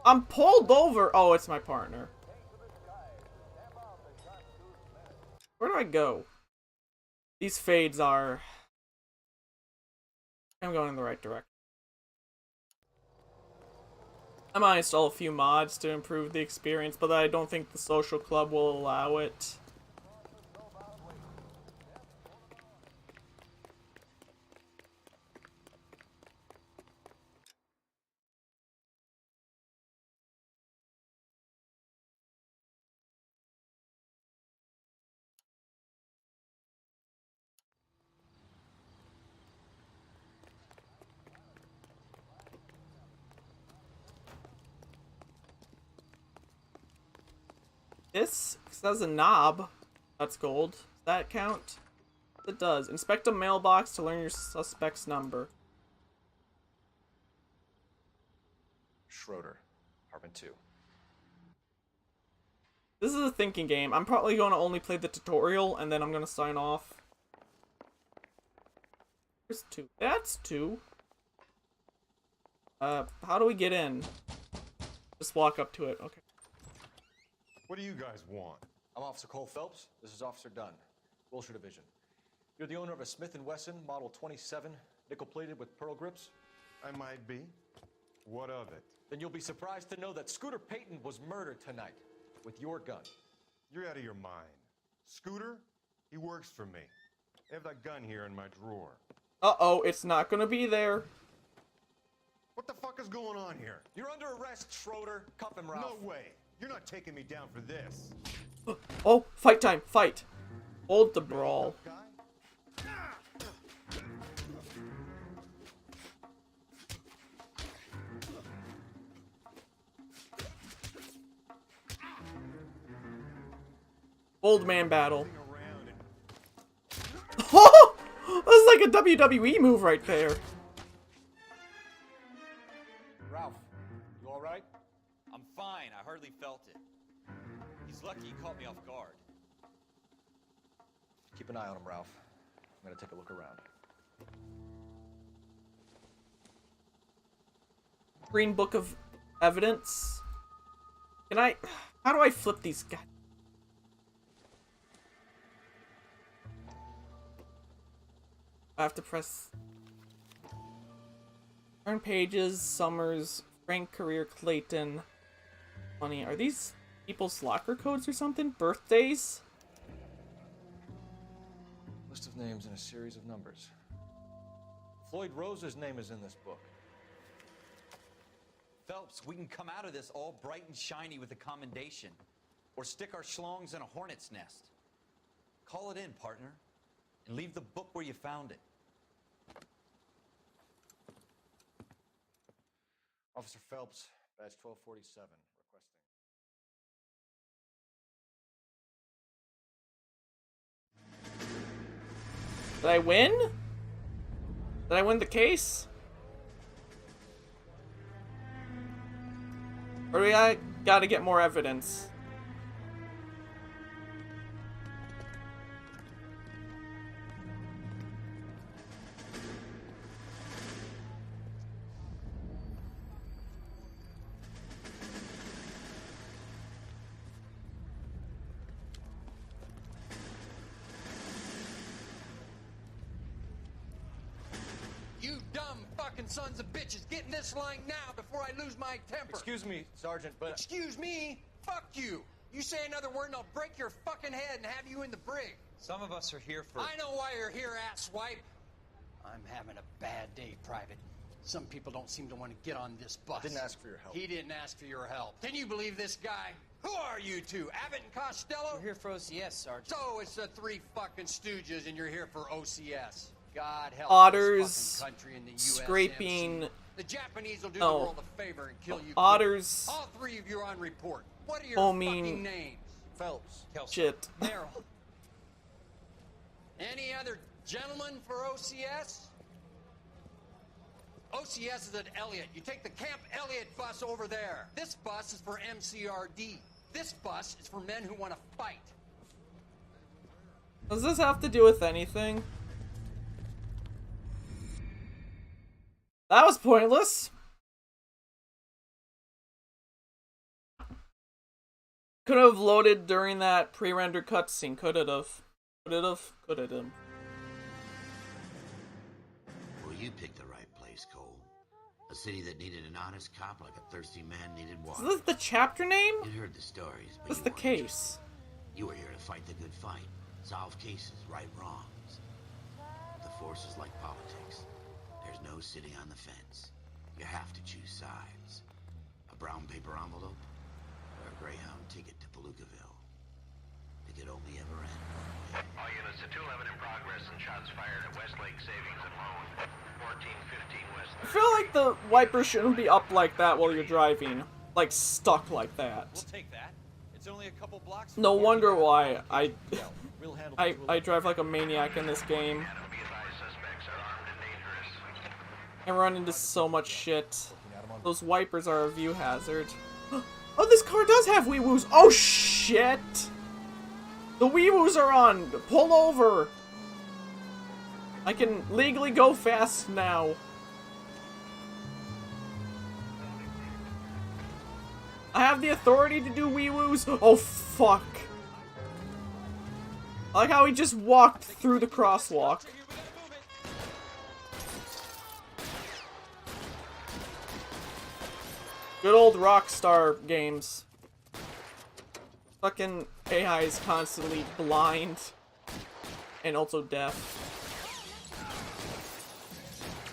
[SPEAKER 1] I'm pulled over. Oh, it's my partner. Where do I go? These fades are... I'm going in the right direction. I might install a few mods to improve the experience, but I don't think the social club will allow it. This says a knob. That's gold. Does that count? It does. Inspect a mailbox to learn your suspect's number.
[SPEAKER 9] Schroeder, apartment 2.
[SPEAKER 1] This is a thinking game. I'm probably going to only play the tutorial and then I'm going to sign off. There's 2. That's 2. How do we get in? Just walk up to it. Okay.
[SPEAKER 10] What do you guys want? I'm Officer Cole Phelps. This is Officer Dunn, Wilshire Division. You're the owner of a Smith & Wesson Model 27, nickel-plated with pearl grips?
[SPEAKER 11] I might be. What of it?
[SPEAKER 10] Then you'll be surprised to know that Scooter Payton was murdered tonight with your gun.
[SPEAKER 11] You're out of your mind. Scooter? He works for me. I have that gun here in my drawer.
[SPEAKER 1] Uh-oh, it's not gonna be there.
[SPEAKER 11] What the fuck is going on here?
[SPEAKER 10] You're under arrest, Schroeder. Cuff him, Ralph.
[SPEAKER 11] No way. You're not taking me down for this.
[SPEAKER 1] Oh, fight time, fight. Hold the brawl.
[SPEAKER 11] Guy?
[SPEAKER 1] Old man battle. Oh! That's like a WWE move right there.
[SPEAKER 10] Ralph, you all right?
[SPEAKER 7] I'm fine. I hardly felt it. He's lucky he caught me off guard.
[SPEAKER 10] Keep an eye on him, Ralph. I'm gonna take a look around.
[SPEAKER 1] Green Book of Evidence. Can I... How do I flip these guys? I have to press... Turn pages, Summers, Frank Career, Clayton. Funny, are these people's locker codes or something? Birthdays?
[SPEAKER 10] List of names and a series of numbers. Floyd Rose's name is in this book.
[SPEAKER 7] Phelps, we can come out of this all bright and shiny with a commendation. Or stick our schlongs in a hornet's nest. Call it in, partner. And leave the book where you found it.
[SPEAKER 10] Officer Phelps, badge 1247, requesting.
[SPEAKER 1] Did I win? Did I win the case? Or do I gotta get more evidence?
[SPEAKER 12] You dumb fucking sons of bitches, get in this line now before I lose my temper.
[SPEAKER 10] Excuse me, Sergeant, but...
[SPEAKER 12] Excuse me? Fuck you. You say another word and I'll break your fucking head and have you in the brig.
[SPEAKER 7] Some of us are here for...
[SPEAKER 12] I know why you're here, asswipe. I'm having a bad day, Private. Some people don't seem to want to get on this bus.
[SPEAKER 10] I didn't ask for your help.
[SPEAKER 12] He didn't ask for your help. Can you believe this guy? Who are you two? Abbott and Costello?
[SPEAKER 13] We're here for OCS, Sergeant.
[SPEAKER 12] So it's the three fucking stooges and you're here for OCS. God help
[SPEAKER 1] Otters
[SPEAKER 12] this fucking country in the USMC.
[SPEAKER 1] scraping.
[SPEAKER 12] The Japanese will do the world a favor and kill you.
[SPEAKER 1] Otters.
[SPEAKER 12] Quick. All three of you are on report. What are your
[SPEAKER 1] Homing.
[SPEAKER 12] fucking names?
[SPEAKER 10] Phelps.
[SPEAKER 12] Kelsey.
[SPEAKER 1] Shit.
[SPEAKER 12] Merrill. Any other gentlemen for OCS? OCS is at Elliott. You take the Camp Elliott bus over there. This bus is for MCRD. This bus is for men who want to fight.
[SPEAKER 1] Does this have to do with anything? That was pointless. Could have loaded during that pre-rendered cutscene. Could it have? Could it have? Could it have?
[SPEAKER 5] Well, you picked the right place, Cole. A city that needed an honest cop like a thirsty man needed water.
[SPEAKER 1] Is this the chapter name?
[SPEAKER 5] You'd heard the stories, but
[SPEAKER 1] What's
[SPEAKER 5] you
[SPEAKER 1] the
[SPEAKER 5] weren't
[SPEAKER 1] case?
[SPEAKER 5] interested. You were here to fight the good fight, solve cases, right wrongs. The force is like politics. There's no sitting on the fence. You have to choose sides. A brown paper envelope or a Greyhound ticket to Palookaville. It could only ever end one way.
[SPEAKER 6] All units to 211 in progress and shots fired at Westlake Savings and Loan. 1415 West.
[SPEAKER 1] I feel like the wiper shouldn't be up like that while you're driving. Like, stuck like that.
[SPEAKER 7] We'll take that. It's only a couple blocks.
[SPEAKER 1] No wonder why I
[SPEAKER 10] We'll handle
[SPEAKER 1] I drive like a maniac in this game. I run into so much shit. Those wipers are a view hazard. Oh, this car does have wee-woos. Oh, shit! The wee-woos are on. Pull over. I can legally go fast now. I have the authority to do wee-woos. Oh, fuck. I like how he just walked through the crosswalk. Good old Rockstar games. Fucking AI is constantly blind. And also deaf.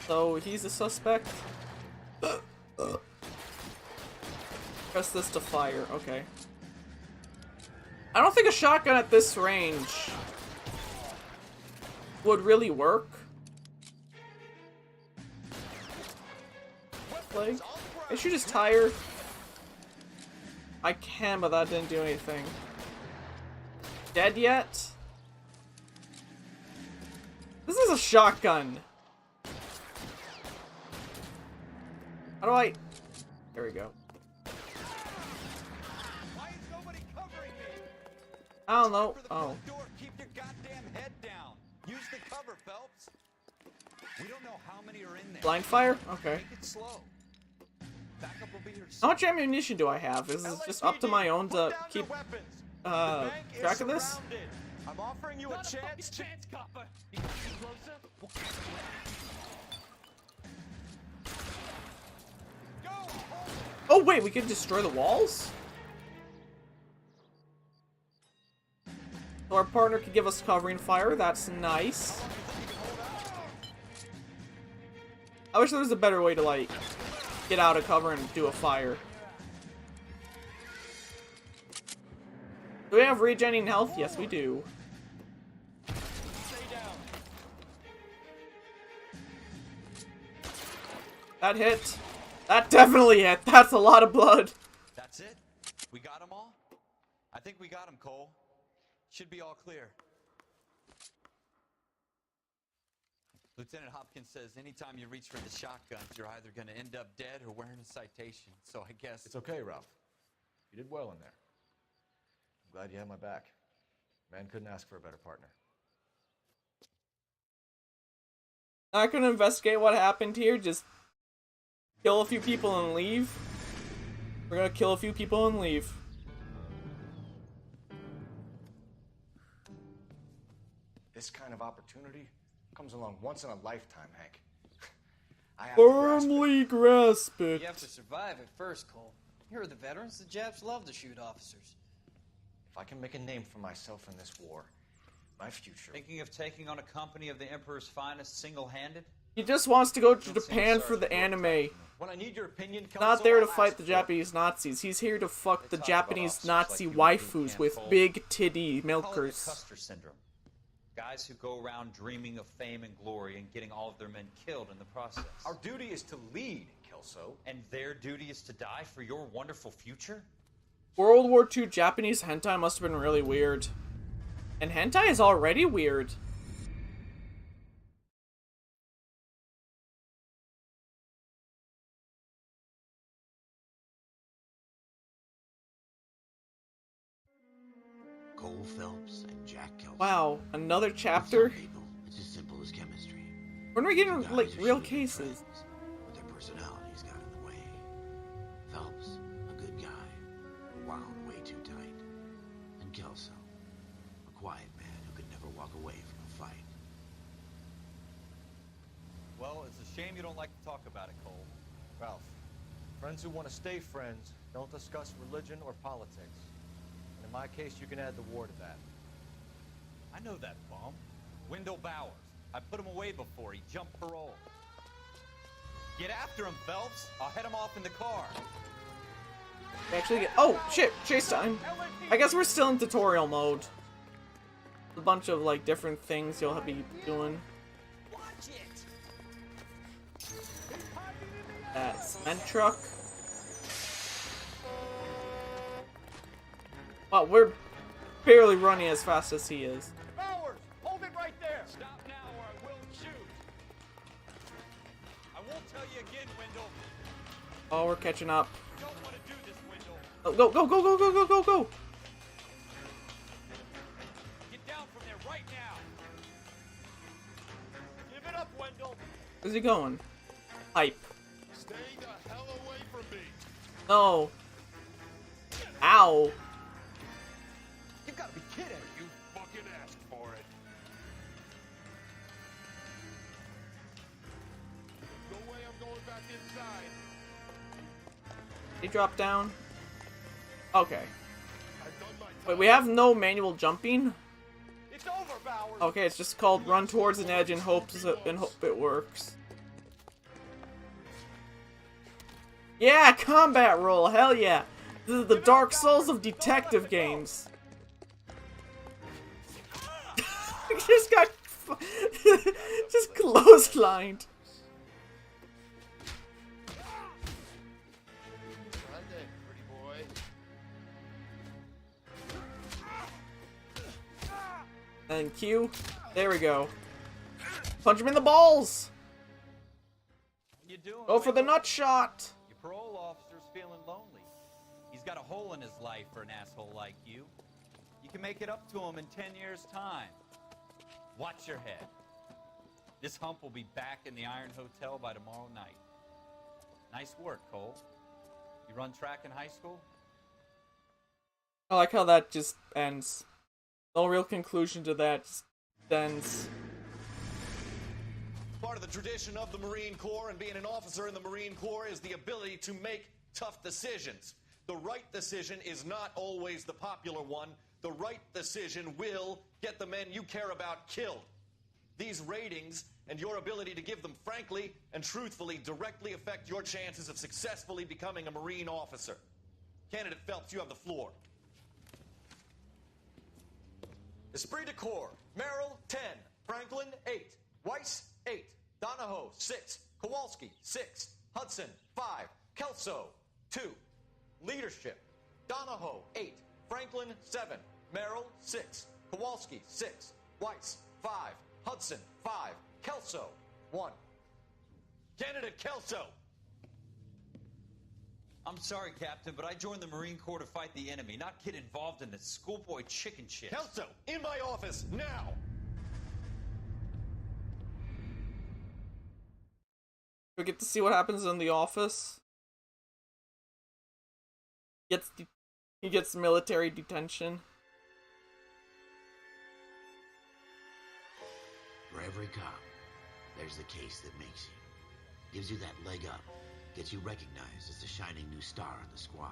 [SPEAKER 1] So, he's a suspect? Press this to fire, okay. I don't think a shotgun at this range would really work. Like, I should just tire. I can, but that didn't do anything. Dead yet? This is a shotgun. How do I... There we go. I don't know. Oh.
[SPEAKER 7] Keep your goddamn head down. Use the cover, Phelps. We don't know how many are in there.
[SPEAKER 1] Blind fire? Okay.
[SPEAKER 7] Make it slow. Backup will be here soon.
[SPEAKER 1] How much ammunition do I have? Is this just up to my own to keep track of this?
[SPEAKER 10] I'm offering you a chance,
[SPEAKER 8] copper.
[SPEAKER 1] Oh wait, we can destroy the walls? So our partner can give us covering fire, that's nice. I wish there was a better way to, like, get out of cover and do a fire. Do we have regenerating health? Yes, we do. That hit. That definitely hit. That's a lot of blood.
[SPEAKER 7] That's it? We got them all? I think we got them, Cole. Should be all clear. Lieutenant Hopkins says anytime you reach for the shotguns, you're either going to end up dead or wearing a citation. So I guess...
[SPEAKER 10] It's okay, Ralph. You did well in there. I'm glad you had my back. Man couldn't ask for a better partner.
[SPEAKER 1] Not gonna investigate what happened here, just kill a few people and leave. We're gonna kill a few people and leave.
[SPEAKER 10] This kind of opportunity comes along once in a lifetime, Hank. I have
[SPEAKER 1] Firmly grasp it.
[SPEAKER 13] You have to survive at first, Cole. Here are the veterans. The Japs love to shoot officers.
[SPEAKER 10] If I can make a name for myself in this war, my future...
[SPEAKER 7] Thinking of taking on a company of the Emperor's finest single-handed?
[SPEAKER 1] He just wants to go to Japan for the anime.
[SPEAKER 10] When I need your opinion,
[SPEAKER 1] Not there to fight the Japanese Nazis. He's here to fuck the Japanese Nazi waifus with big titty milkers.
[SPEAKER 7] Custer syndrome. Guys who go around dreaming of fame and glory and getting all of their men killed in the process.
[SPEAKER 10] Our duty is to lead, Kelso.
[SPEAKER 7] And their duty is to die for your wonderful future?
[SPEAKER 1] World War II Japanese hentai must have been really weird. And hentai is already weird.
[SPEAKER 5] Cole Phelps and Jack Kelso.
[SPEAKER 1] Wow, another chapter?
[SPEAKER 5] For some people, it's as simple as chemistry.
[SPEAKER 1] When are we getting, like, real cases?
[SPEAKER 5] But their personalities got in the way. Phelps, a good guy, wound way too tight. And Kelso, a quiet man who could never walk away from a fight.
[SPEAKER 7] Well, it's a shame you don't like to talk about it, Cole.
[SPEAKER 10] Ralph, friends who want to stay friends don't discuss religion or politics. And in my case, you can add the war to that.
[SPEAKER 7] I know that bum. Wendell Bowers. I put him away before. He jumped parole. Get after him, Phelps. I'll head him off in the car.
[SPEAKER 1] Actually get— oh, shit, chase time. I guess we're still in tutorial mode. A bunch of, like, different things you'll be doing.
[SPEAKER 7] Watch it.
[SPEAKER 1] That cement truck. Wow, we're barely running as fast as he is.
[SPEAKER 10] Bowers, hold it right there.
[SPEAKER 7] Stop now or I will shoot. I won't tell you again, Wendell.
[SPEAKER 1] Oh, we're catching up.
[SPEAKER 7] You don't want to do this, Wendell.
[SPEAKER 1] Oh, go, go, go, go, go, go, go, go!
[SPEAKER 7] Get down from there right now.
[SPEAKER 1] Where's he going? Hype.
[SPEAKER 3] Stay the hell away from me.
[SPEAKER 1] No. Ow.
[SPEAKER 12] You've got to be kidding.
[SPEAKER 3] You fucking asked for it. No way I'm going back inside.
[SPEAKER 1] He dropped down. Okay. Wait, we have no manual jumping?
[SPEAKER 12] It's over, Bowers.
[SPEAKER 1] Okay, it's just called run towards an edge and hope it works. Yeah, combat roll, hell yeah! This is the Dark Souls of detective games. Just got just clotheslined. And Q. There we go. Punch him in the balls!
[SPEAKER 7] You doing?
[SPEAKER 1] Go for the nut shot!
[SPEAKER 7] Your parole officer's feeling lonely. He's got a hole in his life for an asshole like you. You can make it up to him in 10 years' time. Watch your head. This hump will be back in the Iron Hotel by tomorrow night. Nice work, Cole. You run track in high school?
[SPEAKER 1] I like how that just ends. No real conclusion to that, just ends.
[SPEAKER 14] Part of the tradition of the Marine Corps and being an officer in the Marine Corps is the ability to make tough decisions. The right decision is not always the popular one. The right decision will get the men you care about killed. These ratings and your ability to give them frankly and truthfully directly affect your chances of successfully becoming a Marine officer. Candidate Phelps, you have the floor. Esprit de Corps, Merrill, 10. Franklin, 8. Weiss, 8. Donahoe, 6. Kowalski, 6. Hudson, 5. Kelso, 2. Leadership, Donahoe, 8. Franklin, 7. Merrill, 6. Kowalski, 6. Weiss, 5. Hudson, 5. Kelso, 1. Candidate Kelso.
[SPEAKER 7] I'm sorry, Captain, but I joined the Marine Corps to fight the enemy, not get involved in the schoolboy chicken shit.
[SPEAKER 14] Kelso, in my office, now!
[SPEAKER 1] We get to see what happens in the office. He gets military detention.
[SPEAKER 5] For every cop, there's the case that makes you. Gives you that leg up. Gets you recognized as the shining new star in the squad.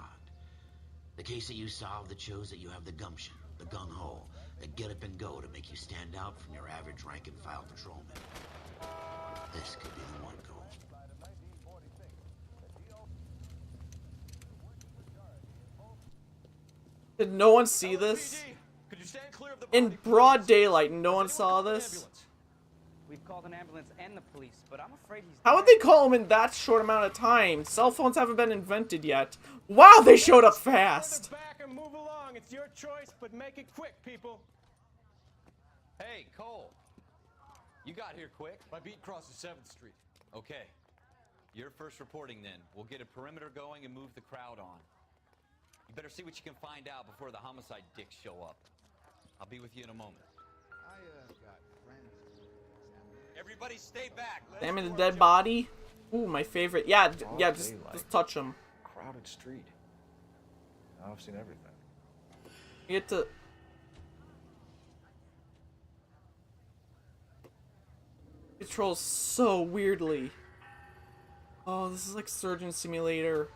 [SPEAKER 5] The case that you solve that shows that you have the gumption, the gung-ho, the get up and go to make you stand out from your average rank-and-file patrolman. This could be the one, Cole.
[SPEAKER 1] Did no one see this? In broad daylight, no one saw this?
[SPEAKER 15] We've called an ambulance and the police, but I'm afraid he's
[SPEAKER 1] How would they call him in that short amount of time? Cell phones haven't been invented yet. Wow, they showed up fast!
[SPEAKER 16] Back and move along. It's your choice, but make it quick, people.
[SPEAKER 7] Hey, Cole. You got here quick.
[SPEAKER 10] My beat crosses 7th Street.
[SPEAKER 7] Okay. You're first reporting then. We'll get a perimeter going and move the crowd on. You better see what you can find out before the homicide dicks show up. I'll be with you in a moment.
[SPEAKER 17] got friends.
[SPEAKER 7] Everybody stay back.
[SPEAKER 1] Examine the dead body. Ooh, my favorite. Yeah, just touch him.
[SPEAKER 9] Crowded street. Now I've seen everything.
[SPEAKER 1] You get to... Controls so weirdly. Oh, this is like Surgeon Simulator.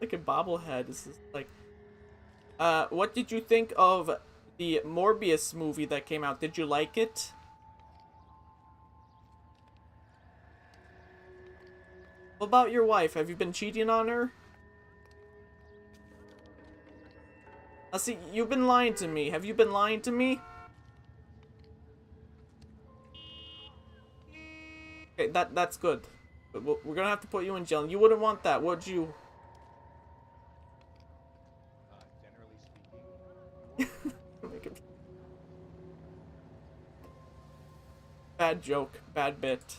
[SPEAKER 1] Like a bobblehead. This is like... what did you think of the Morbius movie that came out? Did you like it? What about your wife? Have you been cheating on her? See, you've been lying to me. Have you been lying to me? Okay, that's good. But we're gonna have to put you in jail. You wouldn't want that, would you?
[SPEAKER 16] Generally speaking.
[SPEAKER 1] Bad joke. Bad bit.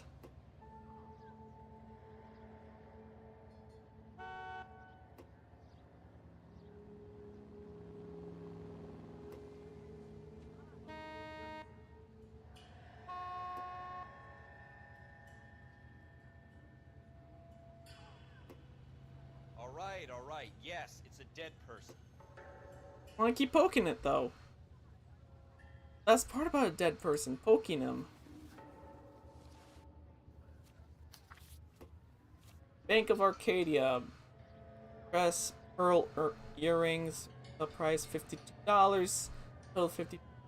[SPEAKER 7] all right. Yes, it's a dead person.
[SPEAKER 1] I want to keep poking it, though. That's part about a dead person, poking him. Bank of Arcadia. Press pearl earrings. The price $52. Total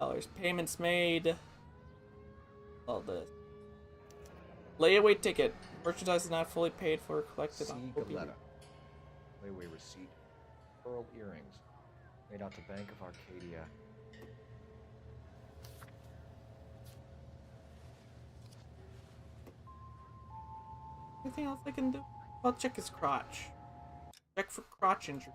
[SPEAKER 1] $50. Payments made. All this. Layaway ticket. Merchandise is not fully paid for. Collected on
[SPEAKER 9] Galetta. Layaway receipt. Pearl earrings. Made out to Bank of Arcadia.
[SPEAKER 1] Anything else I can do? I'll check his crotch. Check for crotch injury.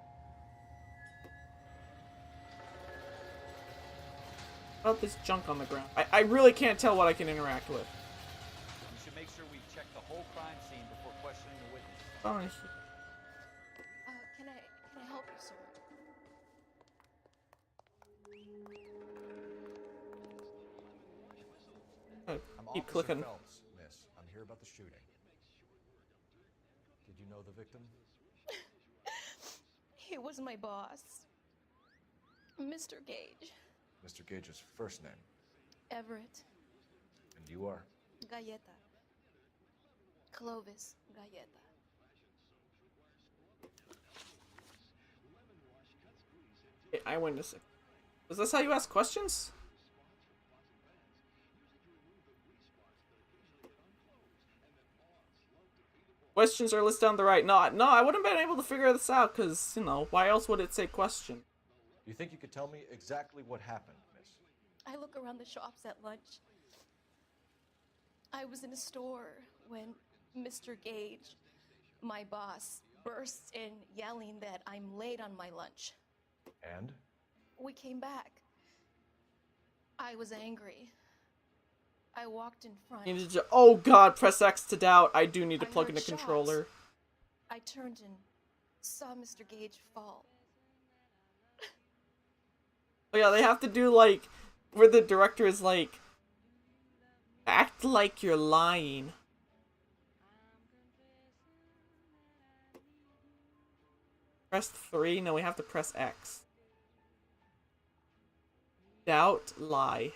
[SPEAKER 1] What about this junk on the ground? I really can't tell what I can interact with.
[SPEAKER 7] We should make sure we check the whole crime scene before questioning the witness.
[SPEAKER 1] Oh,
[SPEAKER 18] Can I help you, sir?
[SPEAKER 1] keep clicking.
[SPEAKER 9] Phelps, miss. I'm here about the shooting. Did you know the victim?
[SPEAKER 18] He was my boss, Mr. Gage.
[SPEAKER 9] Mr. Gage's first name.
[SPEAKER 18] Everett.
[SPEAKER 9] And you are?
[SPEAKER 18] Galleta. Clovis Galleta.
[SPEAKER 1] Eyewitness. Is this how you ask questions? Questions are listed on the right. No, I wouldn't have been able to figure this out because, you know, why else would it say question?
[SPEAKER 9] Do you think you could tell me exactly what happened, miss?
[SPEAKER 18] I look around the shops at lunch. I was in a store when Mr. Gage, my boss, bursts in yelling that I'm late on my lunch.
[SPEAKER 9] And?
[SPEAKER 18] We came back. I was angry. I walked in front.
[SPEAKER 1] Oh god, press X to doubt. I do need to plug in a
[SPEAKER 18] heard shots.
[SPEAKER 1] controller.
[SPEAKER 18] I turned and saw Mr. Gage fall.
[SPEAKER 1] Oh yeah, they have to do like, where the director is like, act like you're lying. Press 3? No, we have to press X. Doubt, lie.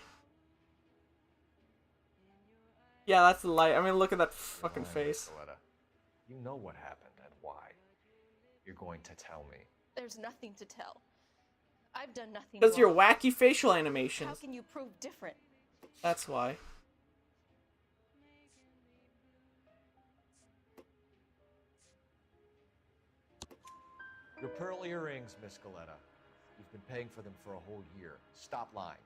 [SPEAKER 1] Yeah, that's a lie. I mean, look at that fucking face.
[SPEAKER 9] Galetta. You know what happened and why. You're going to tell me.
[SPEAKER 18] There's nothing to tell. I've done nothing
[SPEAKER 1] Because your
[SPEAKER 18] wrong.
[SPEAKER 1] wacky facial
[SPEAKER 18] How
[SPEAKER 1] animations.
[SPEAKER 18] can you prove different?
[SPEAKER 1] That's why.
[SPEAKER 9] Your pearl earrings, Miss Galetta. You've been paying for them for a whole year. Stop lying.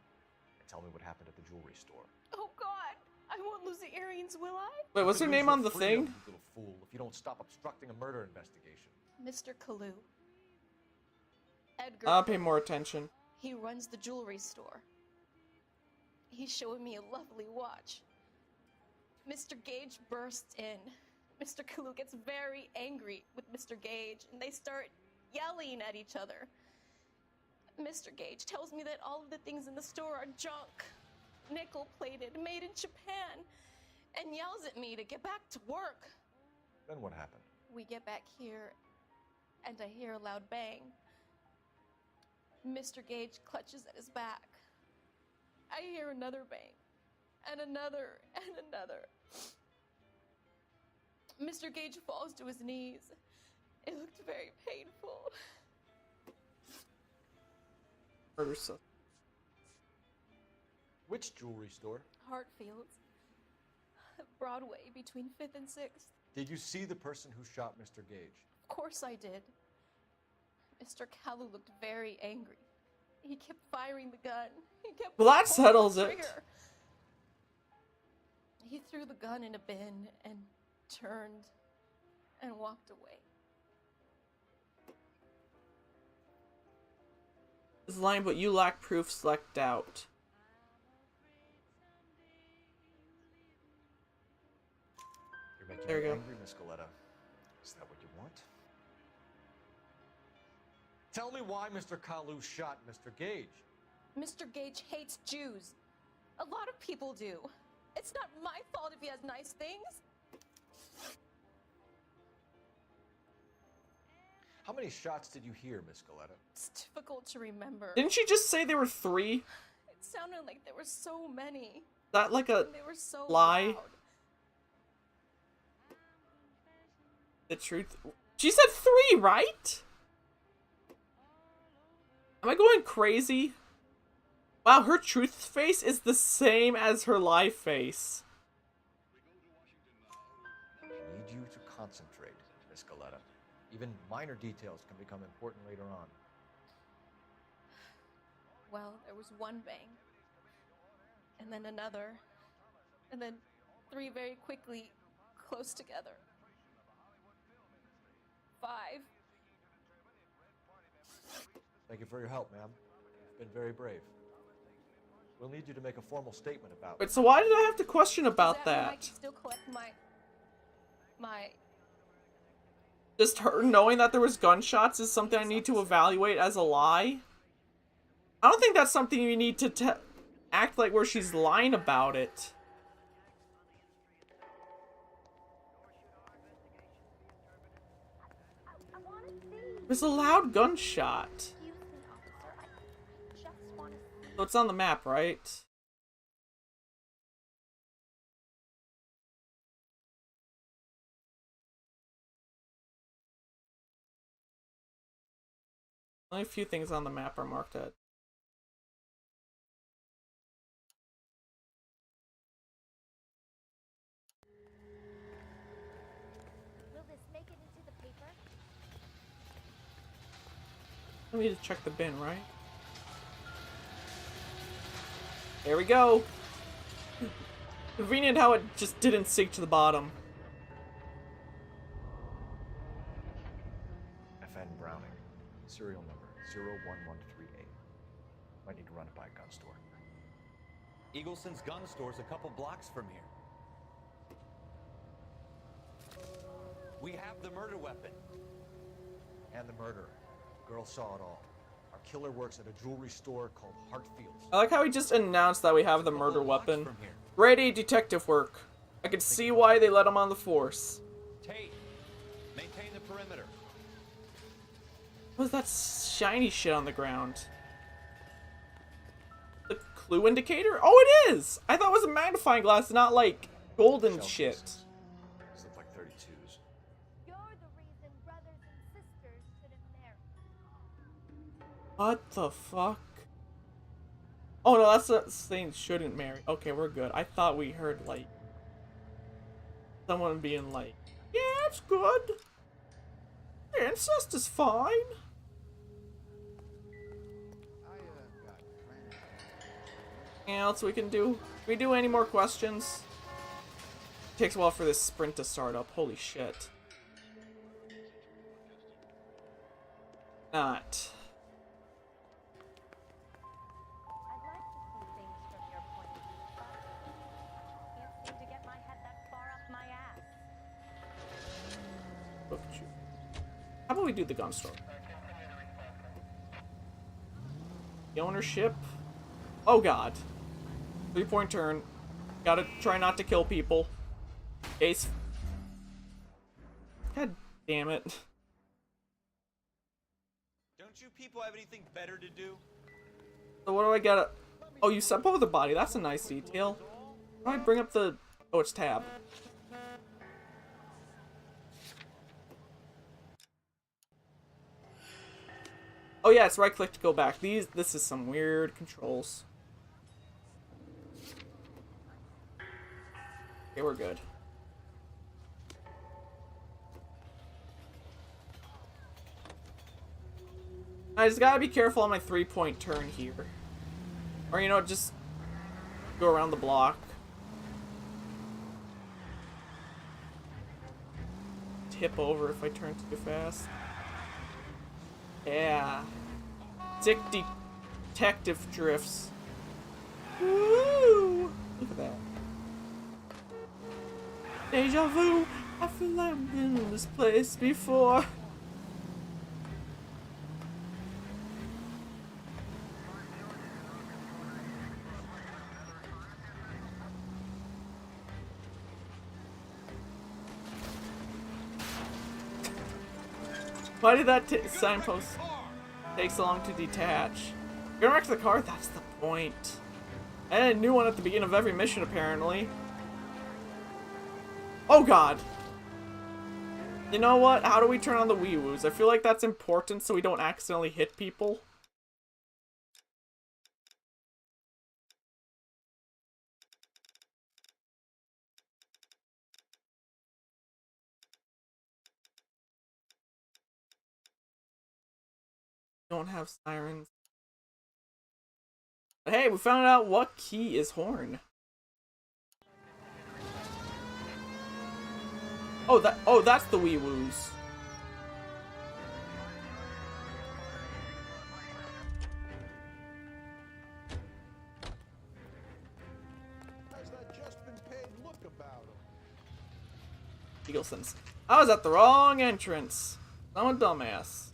[SPEAKER 9] And tell me what happened at the jewelry store.
[SPEAKER 18] Oh God, I won't lose the earrings, will I?
[SPEAKER 1] Wait, what's her name on the
[SPEAKER 9] Freedom,
[SPEAKER 1] thing?
[SPEAKER 9] You little fool, if you don't stop obstructing a murder investigation.
[SPEAKER 18] Mr. Kalu. Edgar.
[SPEAKER 1] I'll pay more attention.
[SPEAKER 18] He runs the jewelry store. He's showing me a lovely watch. Mr. Gage bursts in. Mr. Kalu gets very angry with Mr. Gage, and they start yelling at each other. Mr. Gage tells me that all of the things in the store are junk, nickel-plated, made in Japan, and yells at me to get back to work.
[SPEAKER 9] Then what happened?
[SPEAKER 18] We get back here, and I hear a loud bang. Mr. Gage clutches at his back. I hear another bang, and another, and another. Mr. Gage falls to his knees. It looked very painful.
[SPEAKER 1] Murder stuff.
[SPEAKER 9] Which jewelry store?
[SPEAKER 18] Hartfield's. Broadway, between 5th and 6th.
[SPEAKER 9] Did you see the person who shot Mr. Gage?
[SPEAKER 18] Of course I did. Mr. Kalu looked very angry. He kept firing the gun. He kept
[SPEAKER 1] Well, that
[SPEAKER 18] pulling
[SPEAKER 1] settles
[SPEAKER 18] the
[SPEAKER 1] it.
[SPEAKER 18] trigger. He threw the gun in a bin and turned and walked away.
[SPEAKER 1] This line, but you lack proof, select doubt.
[SPEAKER 9] You're making
[SPEAKER 1] There
[SPEAKER 9] me
[SPEAKER 1] you go.
[SPEAKER 9] angry, Miss Galetta. Is that what you want? Tell me why Mr. Kalu shot Mr. Gage.
[SPEAKER 18] Mr. Gage hates Jews. A lot of people do. It's not my fault if he has nice things.
[SPEAKER 9] How many shots did you hear, Miss Galetta?
[SPEAKER 18] It's difficult to remember.
[SPEAKER 1] Didn't she just say there were 3?
[SPEAKER 18] It sounded like there were so many.
[SPEAKER 1] Is that like a
[SPEAKER 18] And they were so
[SPEAKER 1] lie?
[SPEAKER 18] loud.
[SPEAKER 1] The truth. She said 3, right? Am I going crazy? Wow, her truth face is the same as her lie face.
[SPEAKER 9] I need you to concentrate, Miss Galetta. Even minor details can become important later on.
[SPEAKER 18] Well, there was one bang. And then another. And then 3 very quickly, close together. 5.
[SPEAKER 9] Thank you for your help, ma'am. You've been very brave. We'll need you to make a formal statement about
[SPEAKER 1] Wait, so why did I have to question about
[SPEAKER 18] Does that mean I
[SPEAKER 1] that?
[SPEAKER 18] can still collect my
[SPEAKER 1] Just her knowing that there was gunshots is something I need to evaluate as a lie? I don't think that's something you need to act like where she's lying about it. It was a loud gunshot. So it's on the map, right? Only a few things on the map are marked at.
[SPEAKER 19] Will this make it into the paper?
[SPEAKER 1] I need to check the bin, right? There we go. Convenient how it just didn't sink to the bottom.
[SPEAKER 9] FN Browning, serial number 0113A. Might need to run it by a gun store.
[SPEAKER 7] Eagleson's gun store's a couple blocks from here. We have the murder weapon.
[SPEAKER 9] And the murderer. The girl saw it all. Our killer works at a jewelry store called Hartfield's.
[SPEAKER 1] I like how he just announced that we have the murder weapon. Grade A detective work. I could see why they let him on the force.
[SPEAKER 7] Tate, maintain the perimeter.
[SPEAKER 1] What was that shiny shit on the ground? The clue indicator? Oh, it is! I thought it was a magnifying glass, not like golden
[SPEAKER 9] Shell
[SPEAKER 1] shit.
[SPEAKER 9] cases. These look like 32s.
[SPEAKER 19] You're the reason brothers and sisters shouldn't marry.
[SPEAKER 1] What the fuck? Oh no, that's not saying shouldn't marry. Okay, we're good. I thought we heard like someone being like, yeah, it's good. Incest is fine. Anything else we can do? Can we do any more questions? Takes a while for this sprint to start up. Holy shit. Not.
[SPEAKER 19] I'd like to see things from your point of view, but can't seem to get my head that far up my ass.
[SPEAKER 1] Look at you. How about we do the gun store? The ownership. Oh god. 3-point turn. Gotta try not to kill people. Ace. God damn it.
[SPEAKER 7] Don't you people have anything better to do?
[SPEAKER 1] So what do I gotta... Oh, you set both the body. That's a nice detail. How do I bring up the... Oh, it's tab. Oh yeah, it's right click to go back. This is some weird controls. Okay, we're good. I just gotta be careful on my 3-point turn here. Or, you know, just go around the block. Tip over if I turn too fast. Yeah. Sick detective drifts. Woo! Look at that. Deja vu. I feel like I've been in this place before. Why did that signpost take so long to detach? You're gonna wreck the car? That's the point. And a new one at the beginning of every mission, apparently. Oh god! You know what? How do we turn on the wee-woos? I feel like that's important so we don't accidentally hit people. Don't have sirens. But hey, we found out what key is horn. Oh, that's the wee-woos.
[SPEAKER 17] How's that just been paid look about him?
[SPEAKER 1] Eaglesons. I was at the wrong entrance. I'm a dumbass.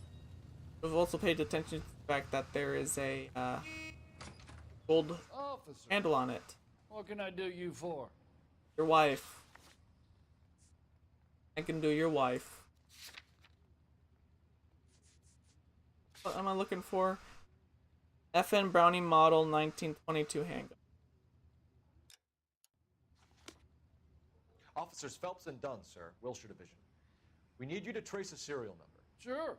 [SPEAKER 1] We've also paid attention to the fact that there is a gold
[SPEAKER 20] Officer,
[SPEAKER 1] handle on it.
[SPEAKER 20] what can I do you for?
[SPEAKER 1] Your wife. I can do your wife. What am I looking for? FN Browning Model 1922 handgun.
[SPEAKER 9] Officers Phelps and Dunn, sir, Wilshire Division. We need you to trace a serial number.
[SPEAKER 20] Sure.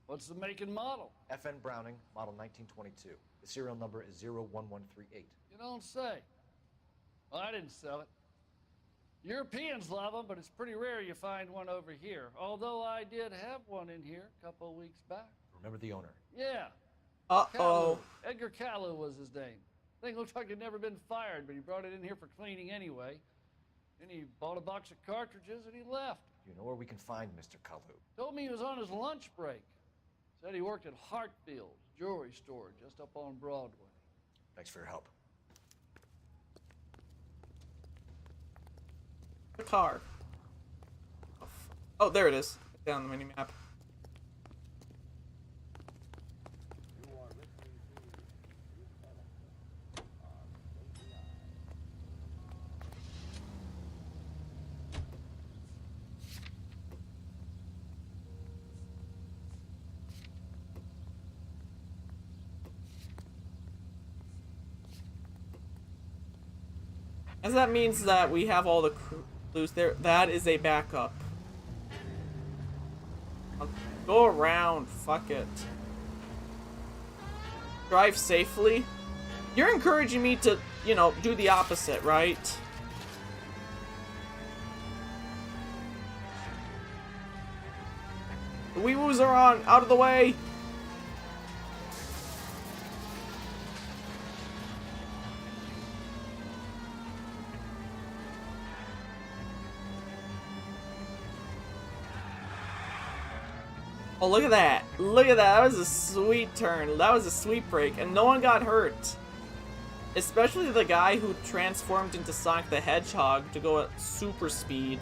[SPEAKER 20] What's the make and model?
[SPEAKER 9] FN Browning, Model 1922. The serial number is 01138.
[SPEAKER 20] You don't say. Well, I didn't sell it. Europeans love them, but it's pretty rare you find one over here. Although I did have one in here a couple of weeks back.
[SPEAKER 9] Remember the owner?
[SPEAKER 20] Yeah.
[SPEAKER 1] Uh-oh.
[SPEAKER 20] Edgar Callu was his name. Thing looked like he'd never been fired, but he brought it in here for cleaning anyway. Then he bought a box of cartridges and he left.
[SPEAKER 9] You know where we can find Mr. Callu?
[SPEAKER 20] Told me he was on his lunch break. Said he worked at Hartfield's jewelry store just up on Broadway.
[SPEAKER 9] Thanks for your help.
[SPEAKER 1] The car. Oh, there it is. Down the mini map. As that means that we have all the clues there. That is a backup. I'll go around. Fuck it. Drive safely. You're encouraging me to, you know, do the opposite, right? The wee-woos are on. Out of the way. Oh, look at that. Look at that. That was a sweet turn. That was a sweet break. And no one got hurt. Especially the guy who transformed into Sonic the Hedgehog to go at super speed.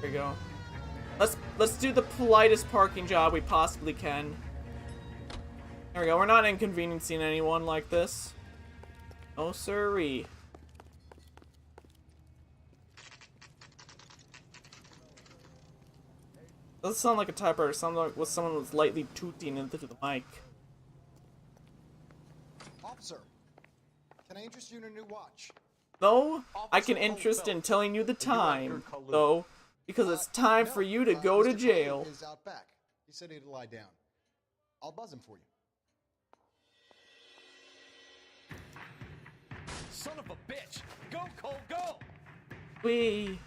[SPEAKER 1] There we go. Let's do the politest parking job we possibly can. There we go. We're not inconveniencing anyone like this. No siree. Doesn't sound like a typewriter. It sounds like what someone was lightly tooting into the mic.
[SPEAKER 17] Officer, can I interest you in a new watch?
[SPEAKER 1] No, I can interest in telling you the time, though, because it's time for you to go to jail.
[SPEAKER 17] Is out back. He said he'd lie down. I'll buzz him for you.
[SPEAKER 14] Son of a bitch! Go, Cole, go!
[SPEAKER 1] Wee.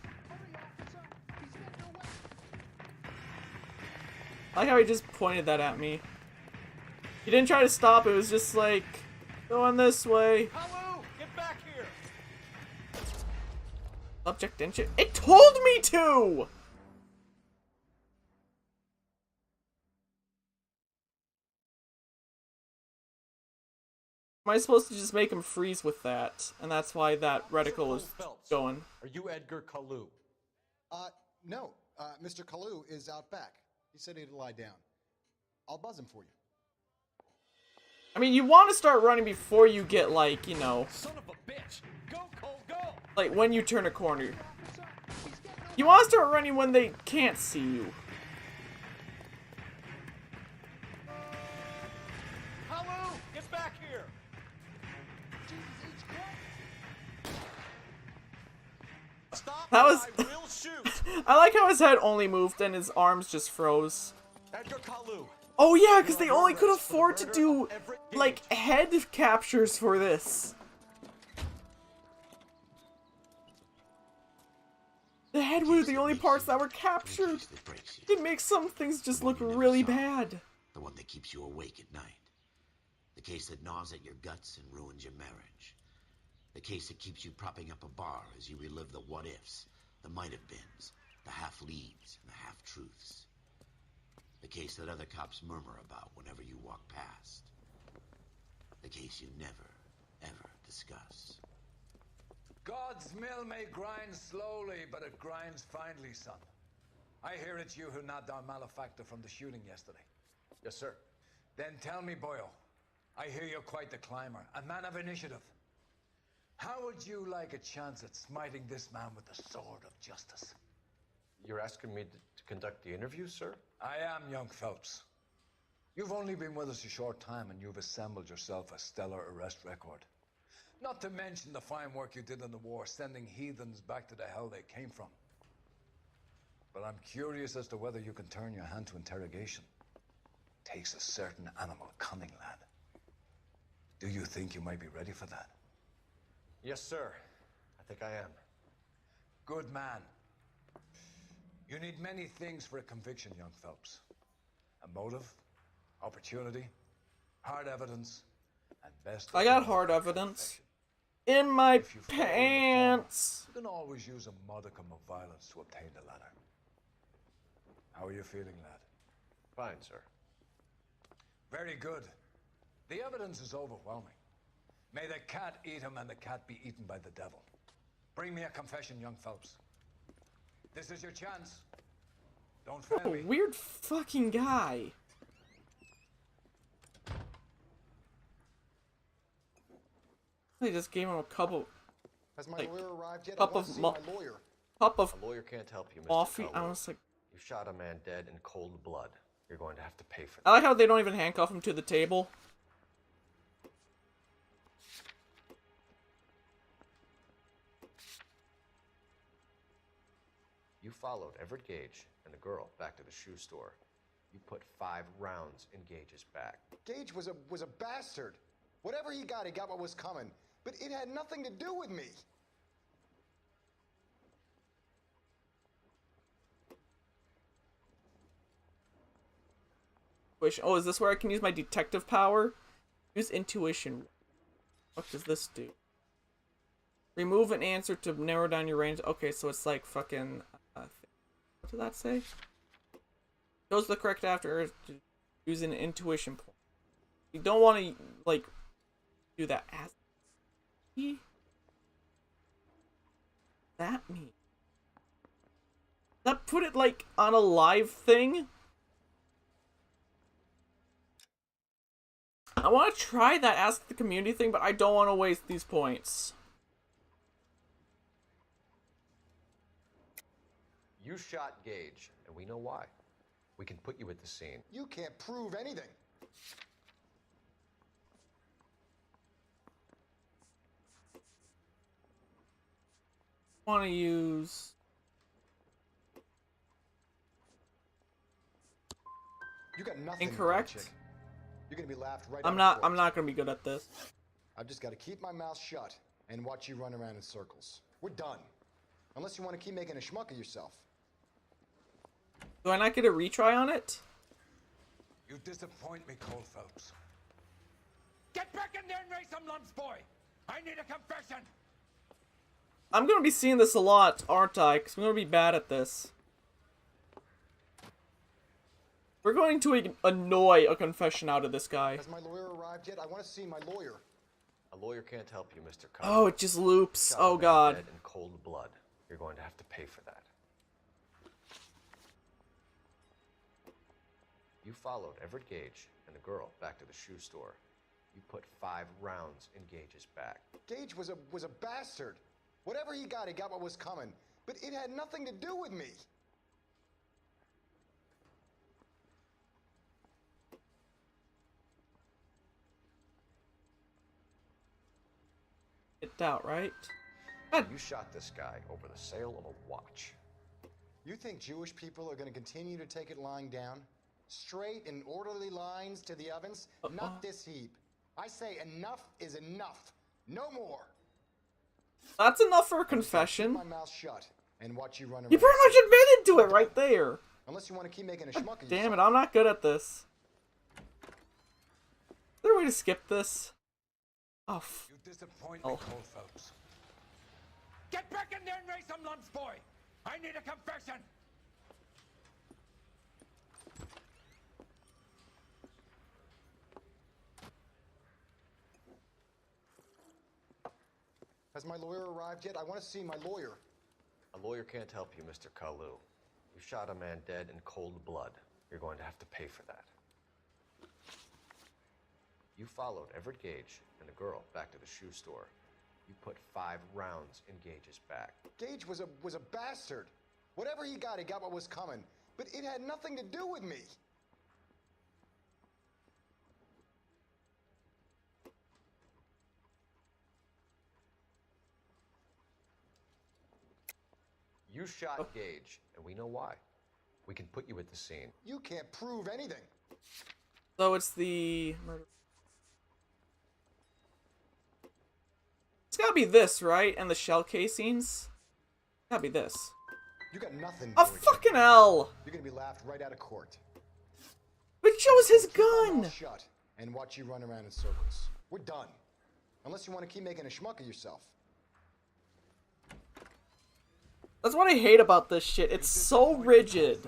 [SPEAKER 1] I like how he just pointed that at me. He didn't try to stop, it was just like, going this way.
[SPEAKER 14] Hello! Get back here!
[SPEAKER 1] Subject didn't you? It told me to! Am I supposed to just make him freeze with that? And that's why that reticle is going.
[SPEAKER 9] Are you Edgar Callu?
[SPEAKER 17] No. Mr. Callu is out back. He said he'd lie down. I'll buzz him for you.
[SPEAKER 1] I mean, you want to start running before you get, like, you know...
[SPEAKER 14] Son of a bitch! Go, Cole, go!
[SPEAKER 1] Like, when you turn a corner. You want to start running when they can't see you. That was...
[SPEAKER 14] I will shoot.
[SPEAKER 1] I like how his head only moved and his arms just froze.
[SPEAKER 14] Edgar Kalu.
[SPEAKER 1] Oh yeah, because they only could afford to do, like, head captures for this. The head were the only parts that were captured. It makes some things just look really bad.
[SPEAKER 5] The one that keeps you awake at night. The case that gnaws at your guts and ruins your marriage. The case that keeps you propping up a bar as you relive the what-ifs, the might-have-beens, the half-leaves, and the half-truths. The case that other cops murmur about whenever you walk past. The case you never, ever discuss.
[SPEAKER 21] God's mill may grind slowly, but it grinds finely, son. I hear it's you who nabbed our malefactor from the shooting yesterday.
[SPEAKER 10] Yes, sir.
[SPEAKER 21] Then tell me, boyo, I hear you're quite the climber, a man of initiative. How would you like a chance at smiting this man with the sword of justice?
[SPEAKER 10] You're asking me to conduct the interview, sir?
[SPEAKER 21] I am, young Phelps. You've only been with us a short time, and you've assembled yourself a stellar arrest record. Not to mention the fine work you did in the war, sending heathens back to the hell they came from. But I'm curious as to whether you can turn your hand to interrogation. Takes a certain animal cunning, lad. Do you think you might be ready for that?
[SPEAKER 10] Yes, sir. I think I am.
[SPEAKER 21] Good man. You need many things for a conviction, young Phelps. A motive, opportunity, hard evidence, and best...
[SPEAKER 1] I got hard evidence. In my pants!
[SPEAKER 21] You can always use a modicum of violence to obtain the latter. How are you feeling, lad?
[SPEAKER 10] Fine, sir.
[SPEAKER 21] Very good. The evidence is overwhelming. May the cat eat him and the cat be eaten by the devil. Bring me a confession, young Phelps. This is your chance. Don't fail
[SPEAKER 1] What
[SPEAKER 21] me.
[SPEAKER 1] a weird fucking guy. They just gave him a couple...
[SPEAKER 17] Has my
[SPEAKER 1] like,
[SPEAKER 17] lawyer arrived yet?
[SPEAKER 1] cup
[SPEAKER 17] I want
[SPEAKER 1] of
[SPEAKER 17] to see
[SPEAKER 1] mo-
[SPEAKER 17] my lawyer.
[SPEAKER 1] cup of
[SPEAKER 10] A lawyer can't help you, Mr.
[SPEAKER 1] coffee. I
[SPEAKER 10] Cowell.
[SPEAKER 1] was like...
[SPEAKER 10] You shot a man dead in cold blood. You're going to have to pay for that.
[SPEAKER 1] I like how they don't even handcuff him to the table.
[SPEAKER 10] You followed Everett Gage and the girl back to the shoe store. You put 5 rounds in Gage's back.
[SPEAKER 17] Gage was a bastard. Whatever he got what was coming. But it had nothing to do with me.
[SPEAKER 1] Oh, is this where I can use my detective power? Use intuition. What does this do? Remove an answer to narrow down your range. Okay, so it's like fucking... what did that say? Chose the correct after using an intuition point. You don't want to, like, do that as... that mean? That put it, like, on a live thing? I want to try that ask the community thing, but I don't want to waste these points.
[SPEAKER 10] You shot Gage, and we know why. We can put you at the scene.
[SPEAKER 17] You can't prove anything.
[SPEAKER 1] Want to use...
[SPEAKER 17] You got nothing.
[SPEAKER 1] Incorrect?
[SPEAKER 17] Chick. You're gonna be laughed right
[SPEAKER 1] I'm
[SPEAKER 17] out of
[SPEAKER 1] not gonna be good at this.
[SPEAKER 17] I've just got to keep my mouth shut and watch you run around in circles. We're done. Unless you want to keep making a schmuck of yourself.
[SPEAKER 1] Do I not get a retry on it?
[SPEAKER 21] You disappoint me, Cole Phelps.
[SPEAKER 22] Get back in there and raise some lumps, boy! I need a confession!
[SPEAKER 1] I'm gonna be seeing this a lot, aren't I? Because I'm gonna be bad at this. We're going to annoy a confession out of this guy.
[SPEAKER 17] Has my lawyer arrived yet? I want to see my lawyer.
[SPEAKER 10] A lawyer can't help you, Mr. Cowell.
[SPEAKER 1] Oh, it just loops.
[SPEAKER 10] Shot a
[SPEAKER 1] Oh
[SPEAKER 10] man
[SPEAKER 1] god.
[SPEAKER 10] dead in cold blood. You're going to have to pay for that. You followed Everett Gage and the girl back to the shoe store. You put 5 rounds in Gage's back.
[SPEAKER 17] Gage was a bastard. Whatever he got what was coming. But it had nothing to do with me.
[SPEAKER 1] Get out, right?
[SPEAKER 9] You shot this guy over the sale of a watch.
[SPEAKER 17] You think Jewish people are going to continue to take it lying down? Straight and orderly lines to the ovens? Not this heap. I say enough is enough. No more.
[SPEAKER 1] That's enough for a confession.
[SPEAKER 17] Keep my mouth shut and watch you run around.
[SPEAKER 1] You pretty much admitted to it right there.
[SPEAKER 17] Unless you want to keep making a schmuck of
[SPEAKER 1] Damn it,
[SPEAKER 17] yourself.
[SPEAKER 1] I'm not good at this. Is there a way to skip this? Oh,
[SPEAKER 22] You disappoint me, Cole Phelps. Get back in there and raise some lumps, boy! I need a confession!
[SPEAKER 17] Has my lawyer arrived yet? I want to see my lawyer.
[SPEAKER 9] A lawyer can't help you, Mr. Kalu. You shot a man dead in cold blood. You're going to have to pay for that. You followed Everett Gage and the girl back to the shoe store. You put 5 rounds in Gage's back.
[SPEAKER 17] Gage was a bastard. Whatever he got what was coming. But it had nothing to do with me.
[SPEAKER 9] You shot Gage, and we know why. We can put you at the scene.
[SPEAKER 17] You can't prove anything.
[SPEAKER 1] So it's the murder. It's gotta be this, right? And the shell casings? Gotta be this.
[SPEAKER 17] You got nothing.
[SPEAKER 1] Oh, fucking hell!
[SPEAKER 17] You're gonna be laughed right out of court.
[SPEAKER 1] But show us his
[SPEAKER 17] Keep my
[SPEAKER 1] gun!
[SPEAKER 17] mouth shut and watch you run around in circles. We're done. Unless you want to keep making a schmuck of yourself.
[SPEAKER 1] That's what I hate about this shit. It's so rigid.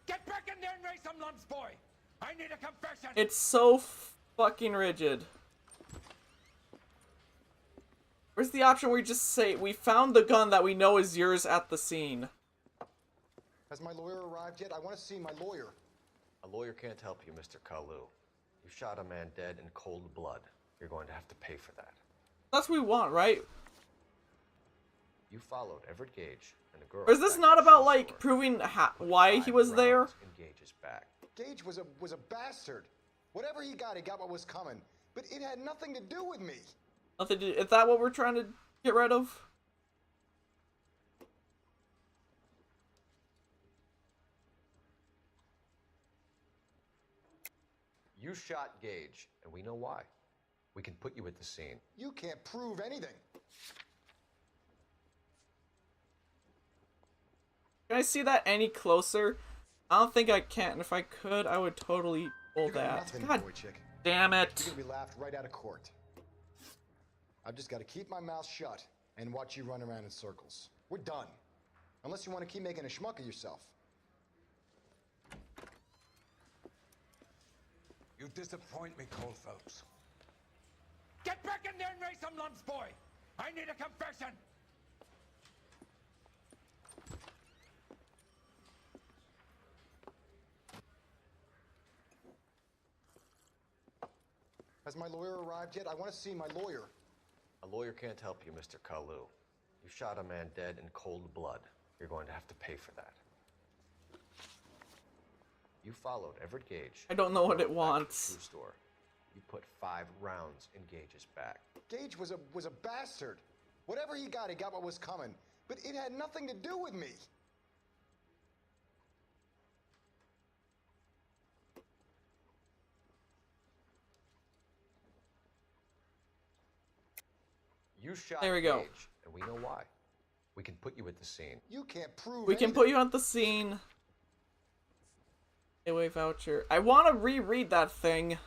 [SPEAKER 22] Get back in there and raise some lumps, boy! I need a confession!
[SPEAKER 1] It's so fucking rigid. Where's the option where you just say, we found the gun that we know is yours at the scene?
[SPEAKER 17] Has my lawyer arrived yet? I want to see my lawyer.
[SPEAKER 9] A lawyer can't help you, Mr. Kalu. You shot a man dead in cold blood. You're going to have to pay for that.
[SPEAKER 1] That's what we want, right?
[SPEAKER 9] You followed Everett Gage and the girl.
[SPEAKER 1] Or is this not about, like, proving why he was there?
[SPEAKER 9] In Gage's back.
[SPEAKER 17] Gage was a bastard. Whatever he got what was coming. But it had nothing to do with me.
[SPEAKER 1] Nothing to, is that what we're trying to get rid of?
[SPEAKER 9] You shot Gage, and we know why. We can put you at the scene.
[SPEAKER 17] You can't prove anything.
[SPEAKER 1] Can I see that any closer? I don't think I can. And if I could, I would totally pull that.
[SPEAKER 17] Nothing,
[SPEAKER 1] God
[SPEAKER 17] boy chick.
[SPEAKER 1] damn it.
[SPEAKER 17] You're gonna be laughed right out of court. I've just got to keep my mouth shut and watch you run around in circles. We're done. Unless you want to keep making a schmuck of yourself.
[SPEAKER 22] You disappoint me, Cole Phelps. Get back in there and raise some lumps, boy! I need a confession!
[SPEAKER 17] Has my lawyer arrived yet? I want to see my lawyer.
[SPEAKER 9] A lawyer can't help you, Mr. Kalu. You shot a man dead in cold blood. You're going to have to pay for that. You followed Everett Gage.
[SPEAKER 1] I don't know what it wants.
[SPEAKER 9] Shoe store. You put 5 rounds in Gage's back.
[SPEAKER 17] Gage was a bastard. Whatever he got what was coming. But it had nothing to do with me.
[SPEAKER 9] You shot
[SPEAKER 1] There we go.
[SPEAKER 9] Gage, and we know why. We can put you at the scene.
[SPEAKER 17] You can't prove
[SPEAKER 1] We can put you at the scene. Away voucher. I want to reread that thing.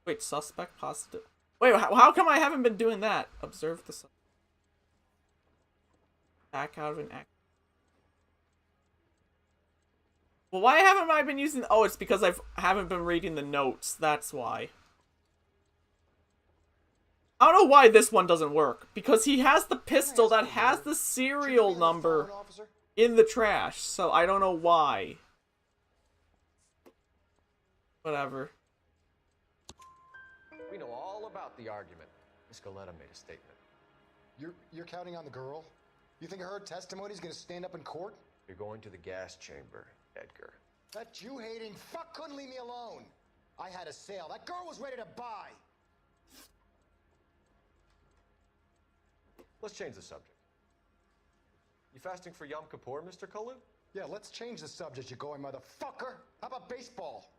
[SPEAKER 1] Wait, suspect positive. Wait, how come I haven't been doing that? Observe the back out of an act. Well, why haven't I been using... Oh, it's because I haven't been reading the notes. That's why. I don't know why this one doesn't work. Because he has the pistol that has the serial number in the trash. So I don't know why. Whatever.
[SPEAKER 9] We know all about the argument. Miss Galetta made a statement.
[SPEAKER 17] You're counting on the girl? You think her testimony is going to stand up in court?
[SPEAKER 9] You're going to the gas chamber, Edgar.
[SPEAKER 17] That Jew-hating fuck couldn't leave me alone. I had a sale. That girl was ready to buy.
[SPEAKER 10] Let's change the subject. You fasting for Yom Kippur, Mr. Kalu?
[SPEAKER 17] Yeah, let's change the subject, you going motherfucker. How about baseball?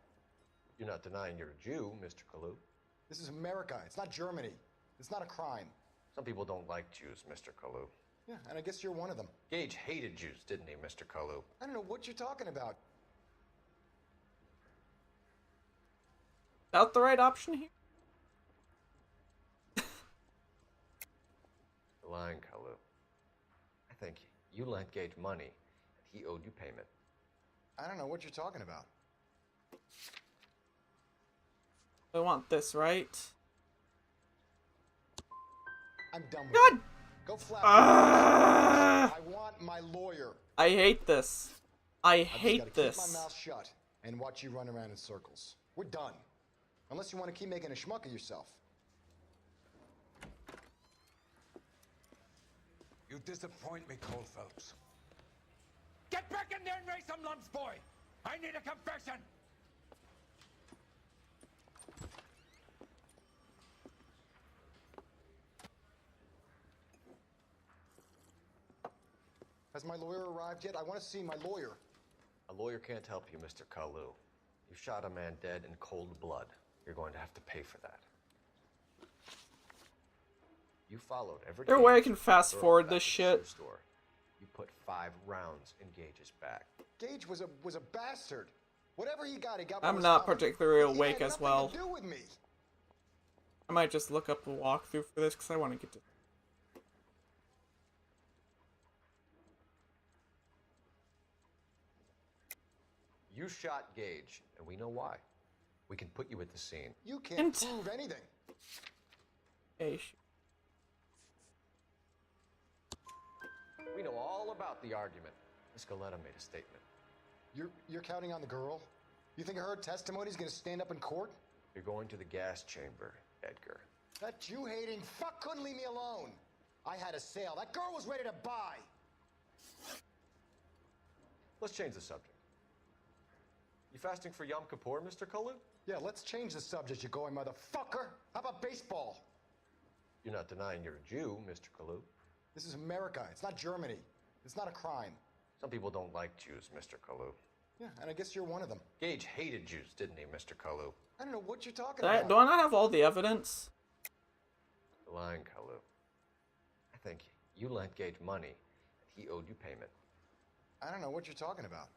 [SPEAKER 10] You're not denying you're a Jew, Mr. Kalu.
[SPEAKER 17] This is America. It's not Germany. It's not a crime.
[SPEAKER 10] Some people don't like Jews, Mr. Kalu.
[SPEAKER 17] Yeah, and I guess you're one of them.
[SPEAKER 10] Gage hated Jews, didn't he, Mr. Kalu?
[SPEAKER 17] I don't know what you're talking about.
[SPEAKER 1] About the right option here?
[SPEAKER 10] You're lying, Kalu. I think you lent Gage money, and he owed you payment.
[SPEAKER 17] I don't know what you're talking about.
[SPEAKER 1] I want this, right?
[SPEAKER 17] I'm done with
[SPEAKER 1] God!
[SPEAKER 17] you. Go flap. I want my lawyer.
[SPEAKER 1] I hate this. I
[SPEAKER 17] I've
[SPEAKER 1] hate
[SPEAKER 17] just gotta
[SPEAKER 1] this.
[SPEAKER 17] keep my mouth shut and watch you run around in circles. We're done. Unless you want to keep making a schmuck of yourself.
[SPEAKER 21] You disappoint me, Cole Phelps.
[SPEAKER 22] Get back in there and raise some lumps, boy! I need a confession!
[SPEAKER 17] Has my lawyer arrived yet? I want to see my lawyer.
[SPEAKER 10] A lawyer can't help you, Mr. Kalu. You shot a man dead in cold blood. You're going to have to pay for that. You followed every
[SPEAKER 1] There a way I can fast forward this shit?
[SPEAKER 10] Store. You put 5 rounds in Gage's back.
[SPEAKER 17] Gage was a bastard. Whatever he got what
[SPEAKER 1] I'm
[SPEAKER 17] was
[SPEAKER 1] not
[SPEAKER 17] coming.
[SPEAKER 1] particularly
[SPEAKER 17] He
[SPEAKER 1] awake
[SPEAKER 17] had
[SPEAKER 1] as
[SPEAKER 17] nothing
[SPEAKER 1] well.
[SPEAKER 17] to do with me.
[SPEAKER 1] I might just look up the walkthrough for this because I want to get to.
[SPEAKER 10] You shot Gage, and we know why. We can put you at the scene.
[SPEAKER 17] You can't prove anything.
[SPEAKER 1] Hey,
[SPEAKER 10] We know all about the argument. Miss Galetta made a statement.
[SPEAKER 17] You're counting on the girl? You think her testimony's gonna stand up in court?
[SPEAKER 10] You're going to the gas chamber, Edgar.
[SPEAKER 17] That Jew-hating fuck couldn't leave me alone. I had a sale. That girl was ready to buy.
[SPEAKER 10] Let's change the subject. You fasting for Yom Kippur, Mr. Kalu?
[SPEAKER 17] Yeah, let's change the subject, you going motherfucker. How about baseball?
[SPEAKER 10] You're not denying you're a Jew, Mr. Kalu.
[SPEAKER 17] This is America. It's not Germany. It's not a crime.
[SPEAKER 10] Some people don't like Jews, Mr. Kalu.
[SPEAKER 17] Yeah, and I guess you're one of them.
[SPEAKER 10] Gage hated Jews, didn't he, Mr. Kalu?
[SPEAKER 17] I don't know what you're talking
[SPEAKER 1] Do I
[SPEAKER 17] about.
[SPEAKER 1] not have all the evidence?
[SPEAKER 10] You're lying, Kalu. I think you lent Gage money, and he owed you payment.
[SPEAKER 17] I don't know what you're talking about.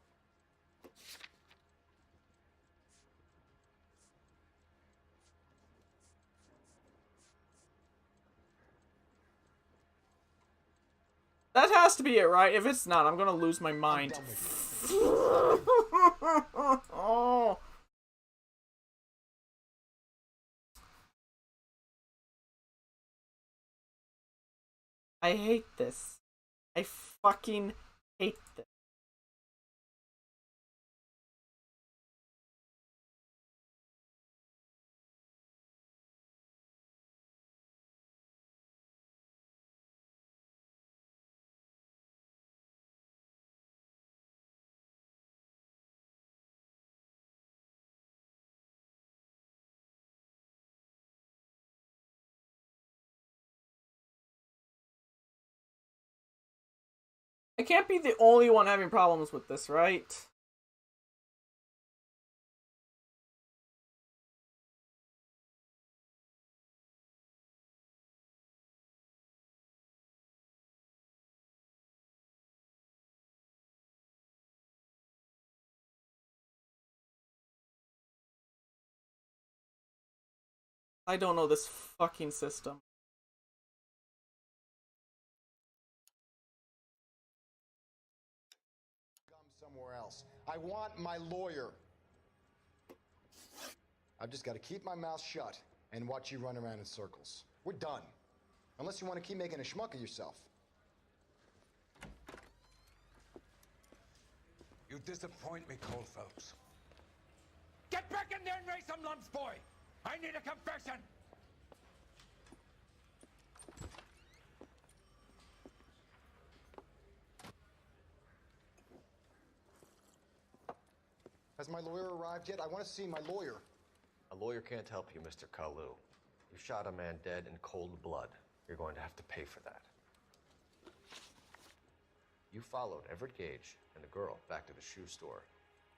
[SPEAKER 1] That has to be it, right? If it's not, I'm gonna lose my mind. Oh. I hate this. I fucking hate this. I can't be the only one having problems with this, right? I don't know this fucking system.
[SPEAKER 17] Somewhere else. I want my lawyer. I've just got to keep my mouth shut and watch you run around in circles. We're done. Unless you want to keep making a schmuck of yourself.
[SPEAKER 21] You disappoint me, Cole Phelps.
[SPEAKER 22] Get back in there and raise some lumps, boy! I need a confession!
[SPEAKER 17] Has my lawyer arrived yet? I want to see my lawyer.
[SPEAKER 9] A lawyer can't help you, Mr. Kalu. You shot a man dead in cold blood. You're going to have to pay for that. You followed Everett Gage and the girl back to the shoe store.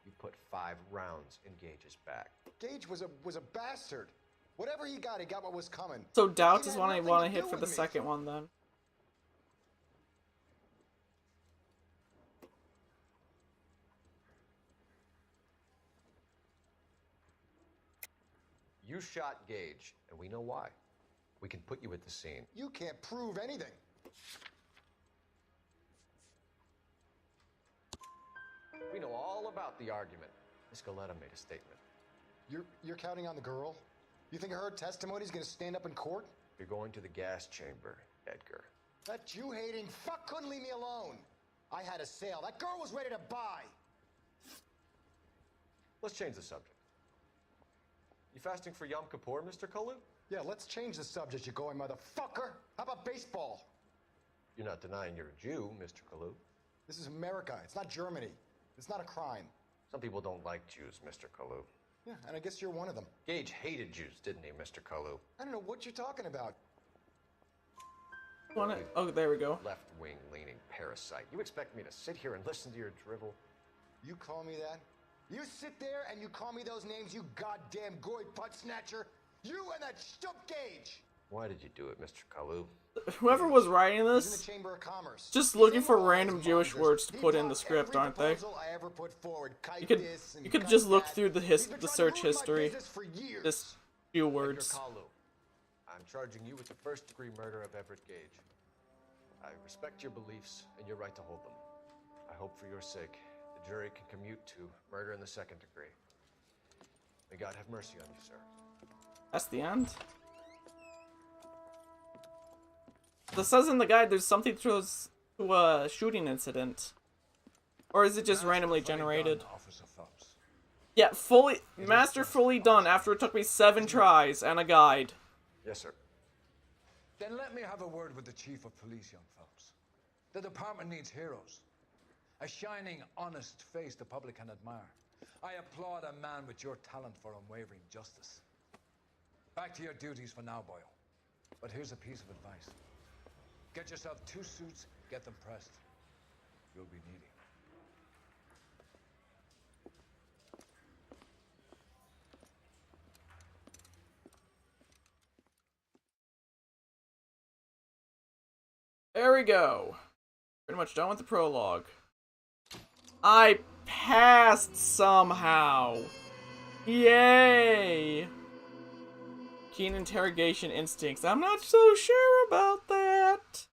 [SPEAKER 9] You put 5 rounds in Gage's back.
[SPEAKER 17] Gage was a bastard. Whatever he got what was coming.
[SPEAKER 1] So Doubts
[SPEAKER 17] He
[SPEAKER 1] is
[SPEAKER 17] had
[SPEAKER 1] one I
[SPEAKER 17] nothing
[SPEAKER 1] want
[SPEAKER 17] to
[SPEAKER 1] to hit
[SPEAKER 17] do
[SPEAKER 1] for
[SPEAKER 17] with
[SPEAKER 1] the
[SPEAKER 17] me.
[SPEAKER 1] second one then.
[SPEAKER 9] You shot Gage, and we know why. We can put you at the scene.
[SPEAKER 17] You can't prove anything.
[SPEAKER 9] We know all about the argument. Miss Galetta made a statement.
[SPEAKER 17] You're counting on the girl? You think her testimony's gonna stand up in court?
[SPEAKER 9] You're going to the gas chamber, Edgar.
[SPEAKER 17] That Jew-hating fuck couldn't leave me alone. I had a sale. That girl was ready to buy.
[SPEAKER 9] Let's change the subject. You fasting for Yom Kippur, Mr. Kalu?
[SPEAKER 17] Yeah, let's change the subject, you going motherfucker. How about baseball?
[SPEAKER 9] You're not denying you're a Jew, Mr. Kalu.
[SPEAKER 17] This is America. It's not Germany. It's not a crime.
[SPEAKER 9] Some people don't like Jews, Mr. Kalu.
[SPEAKER 17] Yeah, and I guess you're one of them.
[SPEAKER 9] Gage hated Jews, didn't he, Mr. Kalu?
[SPEAKER 17] I don't know what you're talking about.
[SPEAKER 1] Oh, there we go.
[SPEAKER 9] Left-wing leaning parasite. You expect me to sit here and listen to your drivel?
[SPEAKER 17] You call me that? You sit there and you call me those names, you goddamn goy putt snatcher? You and that stump Gage!
[SPEAKER 9] Why did you do it, Mr. Kalu?
[SPEAKER 1] Whoever was writing
[SPEAKER 17] He's in the
[SPEAKER 1] this,
[SPEAKER 17] Chamber of Commerce.
[SPEAKER 1] just looking for random Jewish words to put in the script, aren't they?
[SPEAKER 17] I ever put forward.
[SPEAKER 1] You could just look through the search history. Just few words.
[SPEAKER 9] Edgar Kalu, I'm charging you with the first-degree murder of Everett Gage. I respect your beliefs and your right to hold them. I hope for your sake the jury can commute to murder in the second degree. May God have mercy on you, sir.
[SPEAKER 1] That's the end. It says in the guide there's something to a shooting incident. Or is it just randomly generated? Yeah, fully done after it took me 7 tries and a guide.
[SPEAKER 9] Yes, sir.
[SPEAKER 21] Then let me have a word with the chief of police, young folks. The department needs heroes. A shining, honest face the public can admire. I applaud a man with your talent for unwavering justice. Back to your duties for now, Boyle. But here's a piece of advice. Get yourself 2 suits, get them pressed. You'll be needing.
[SPEAKER 1] There we go. Pretty much done with the prologue. I passed somehow. Yay! Keen interrogation instincts. I'm not so sure about that.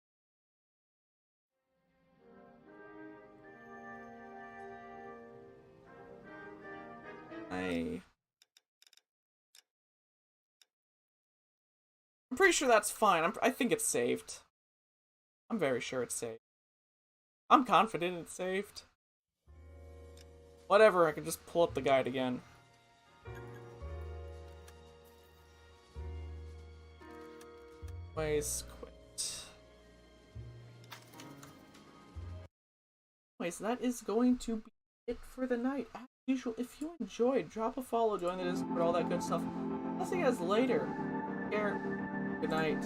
[SPEAKER 1] I'm pretty sure that's fine. I think it's saved. I'm very sure it's saved. I'm confident it's saved. Whatever, I can just pull up the guide again. Ways quit. Anyways, that is going to be it for the night. As usual, if you enjoyed, drop a follow, join the Discord, all that good stuff. I'll see you guys later. Take care. Good night.